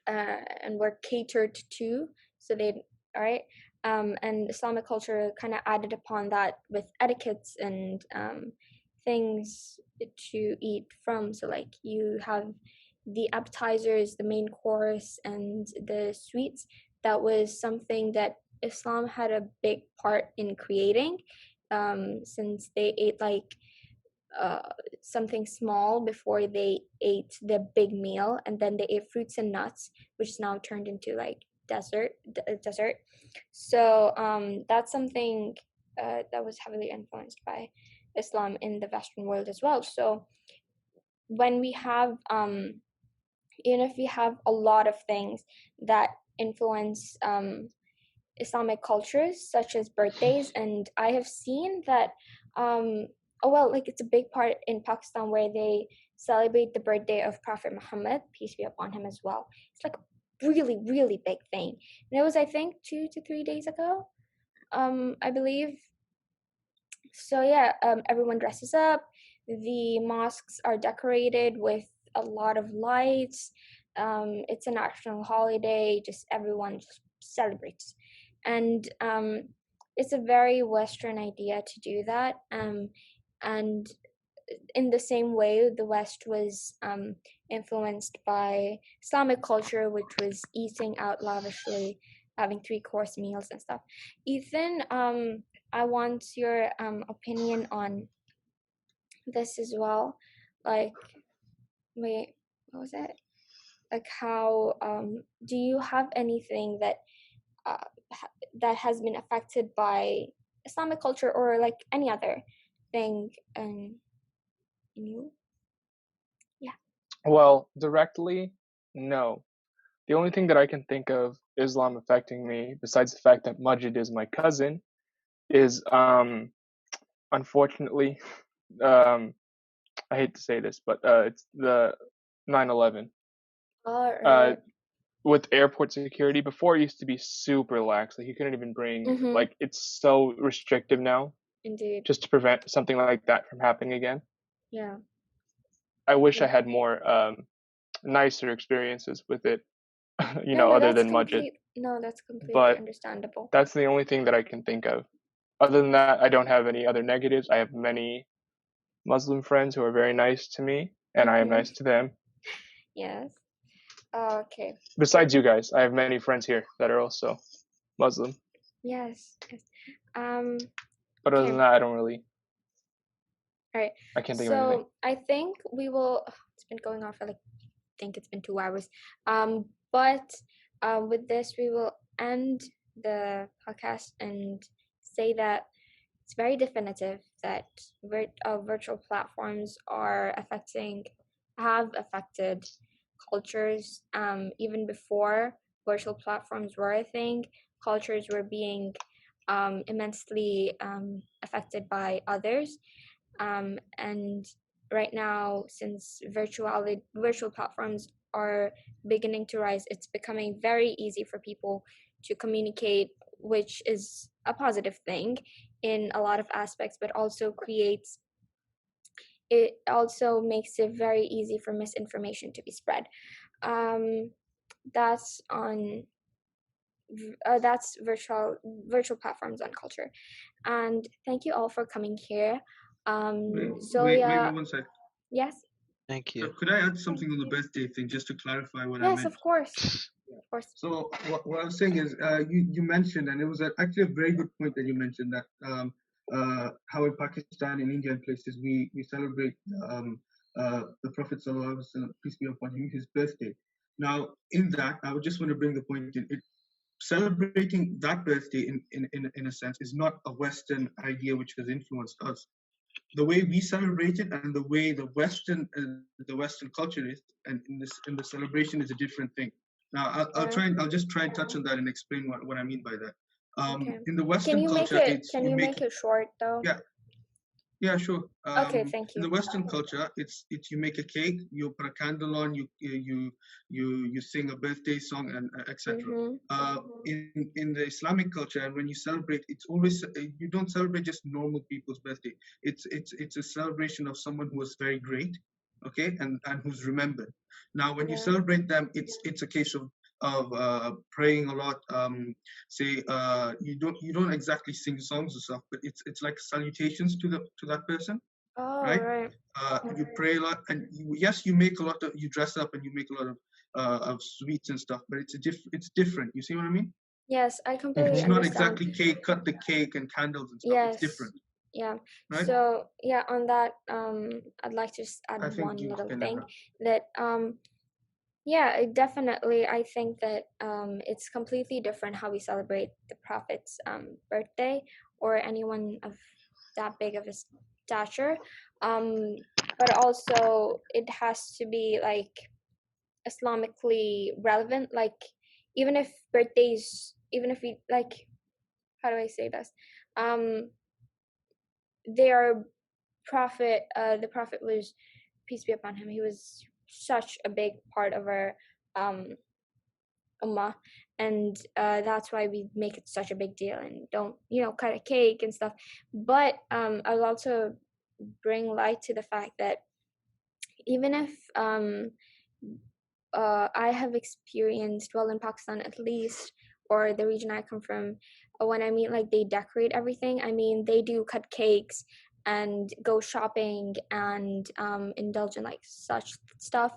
and were catered to. So they, all right. And Islamic culture kind of added upon that with etiquettes and things to eat from. So like you have the appetizers, the main course, and the sweets. That was something that Islam had a big part in creating, since they ate like uh, something small before they ate the big meal, and then they ate fruits and nuts, which is now turned into like dessert. So that's something that was heavily influenced by Islam in the Western world as well. So when we have even if we have a lot of things that influence Islamic cultures, such as birthdays, and I have seen that, like it's a big part in Pakistan where they celebrate the birthday of Prophet Muhammad, peace be upon him as well. It's like a really, really big thing. And it was, I think, 2 to 3 days ago, I believe. So yeah, everyone dresses up. The mosques are decorated with a lot of lights. It's a national holiday. Just everyone just celebrates, and it's a very Western idea to do that. And in the same way, the West was influenced by Islamic culture, which was eating out lavishly, having three-course meals and stuff. Ethan, I want your opinion on this as well. Like, wait, what was it? Like, how do you have anything that that has been affected by Islamic culture or like any other thing in you? Yeah. Well, directly, no. The only thing that I can think of Islam affecting me, besides the fact that Majid is my cousin, is unfortunately, um, I hate to say this, but it's the 9/11. All Uh, right. with airport security, before it used to be super lax. Like you couldn't even bring, like it's so restrictive now, Indeed. just to prevent something like that from happening again. Yeah. I wish I Yeah. had more nicer experiences with it, No, other than Majid. that's completely But understandable. that's the only thing that I can think of. Other than that, I don't have any other negatives. I have many Muslim friends who are very nice to me, and I am nice to them. Yes. Okay. Besides you guys, I have many friends here that are also Muslim. Yes. But other than Okay. that, I don't really. All right. I can't think of anything. So I think we will. It's been going on for like, I think it's been 2 hours. But with this, we will end the podcast and say that it's very definitive that virtual platforms have affected cultures. Even before virtual platforms were a thing, cultures were being immensely affected by others. And right now, since virtual platforms are beginning to rise, it's becoming very easy for people to communicate, which is a positive thing in a lot of aspects, but it also makes it very easy for misinformation to be spread. Um, that's on that's virtual platforms on culture. And thank you all for coming here. Wait Zoya, 1 sec. yes. Thank you. Could I add something on the birthday thing just to clarify what I Yes, meant? of course. Of course. So what I was saying is, you mentioned, and it was actually a very good point that you mentioned, that how in Pakistan and India and places we celebrate the Prophet Sallallahu Alaihi Wasallam, peace be upon him, his birthday. Now, in that, I would just want to bring the point in. Celebrating that birthday in a sense is not a Western idea which has influenced us. The way we celebrate it and the way the Western culture is, and in the celebration is a different thing. Now I'll just try and touch on that and explain what I mean by that. Okay. In the Can Western you make culture, it? it's Can you you make make it short though? yeah, sure. Okay, thank In you. the Western culture, it's you make a cake, you put a candle on, you sing a birthday song, and etc. In the Islamic culture, and when you celebrate, it's always you don't celebrate just normal people's birthday. It's a celebration of someone who was very great, okay, and who's remembered. Now, when you celebrate them, it's a case of praying a lot. Say you don't exactly sing songs or stuff, but it's like salutations to that person, Oh, right? right. You pray a lot, and yes, you make a lot of, you dress up and you make a lot of sweets and stuff, but it's different. You see what I mean? Yes, I completely It's not understand. exactly cut the cake and candles and stuff. It's Yes. different, Yeah. right? So yeah, on that, I'd like to just add I think one you little can. thing that yeah, definitely. I think that it's completely different how we celebrate the Prophet's birthday or anyone of that big of a stature. But also, it has to be like Islamically relevant. Like, even if we like, how do I say this? They are the Prophet was, peace be upon him, he was such a big part of our um ummah, and that's why we make it such a big deal and don't cut a cake and stuff. But I'll also bring light to the fact that even if I have experienced, well, in Pakistan at least, or the region I come from, when I mean like they decorate everything, I mean they do cut cakes and go shopping and indulge in like such stuff,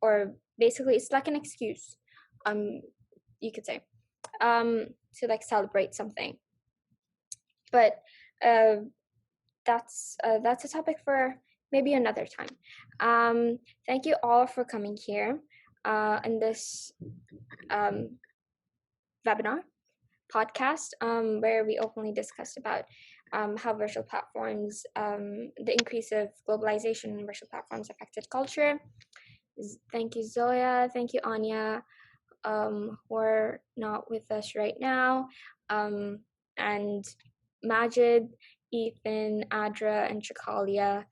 or basically it's like an excuse, you could say, to like celebrate something. But that's a topic for maybe another time. Thank you all for coming here in this webinar podcast, where we openly discussed about how virtual platforms, the increase of globalization and virtual platforms affected culture. Thank you, Zoya. Thank you, Anya, who are not with us right now, and Majid, Ethan, Adra, and Chakalia,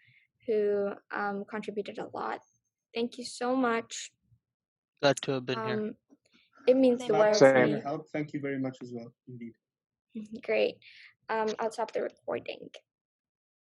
who contributed a lot. Thank you so much. Glad to have been here. It means the world to Trying me. to help. Thank you very much as well, indeed. Great. I'll stop the recording.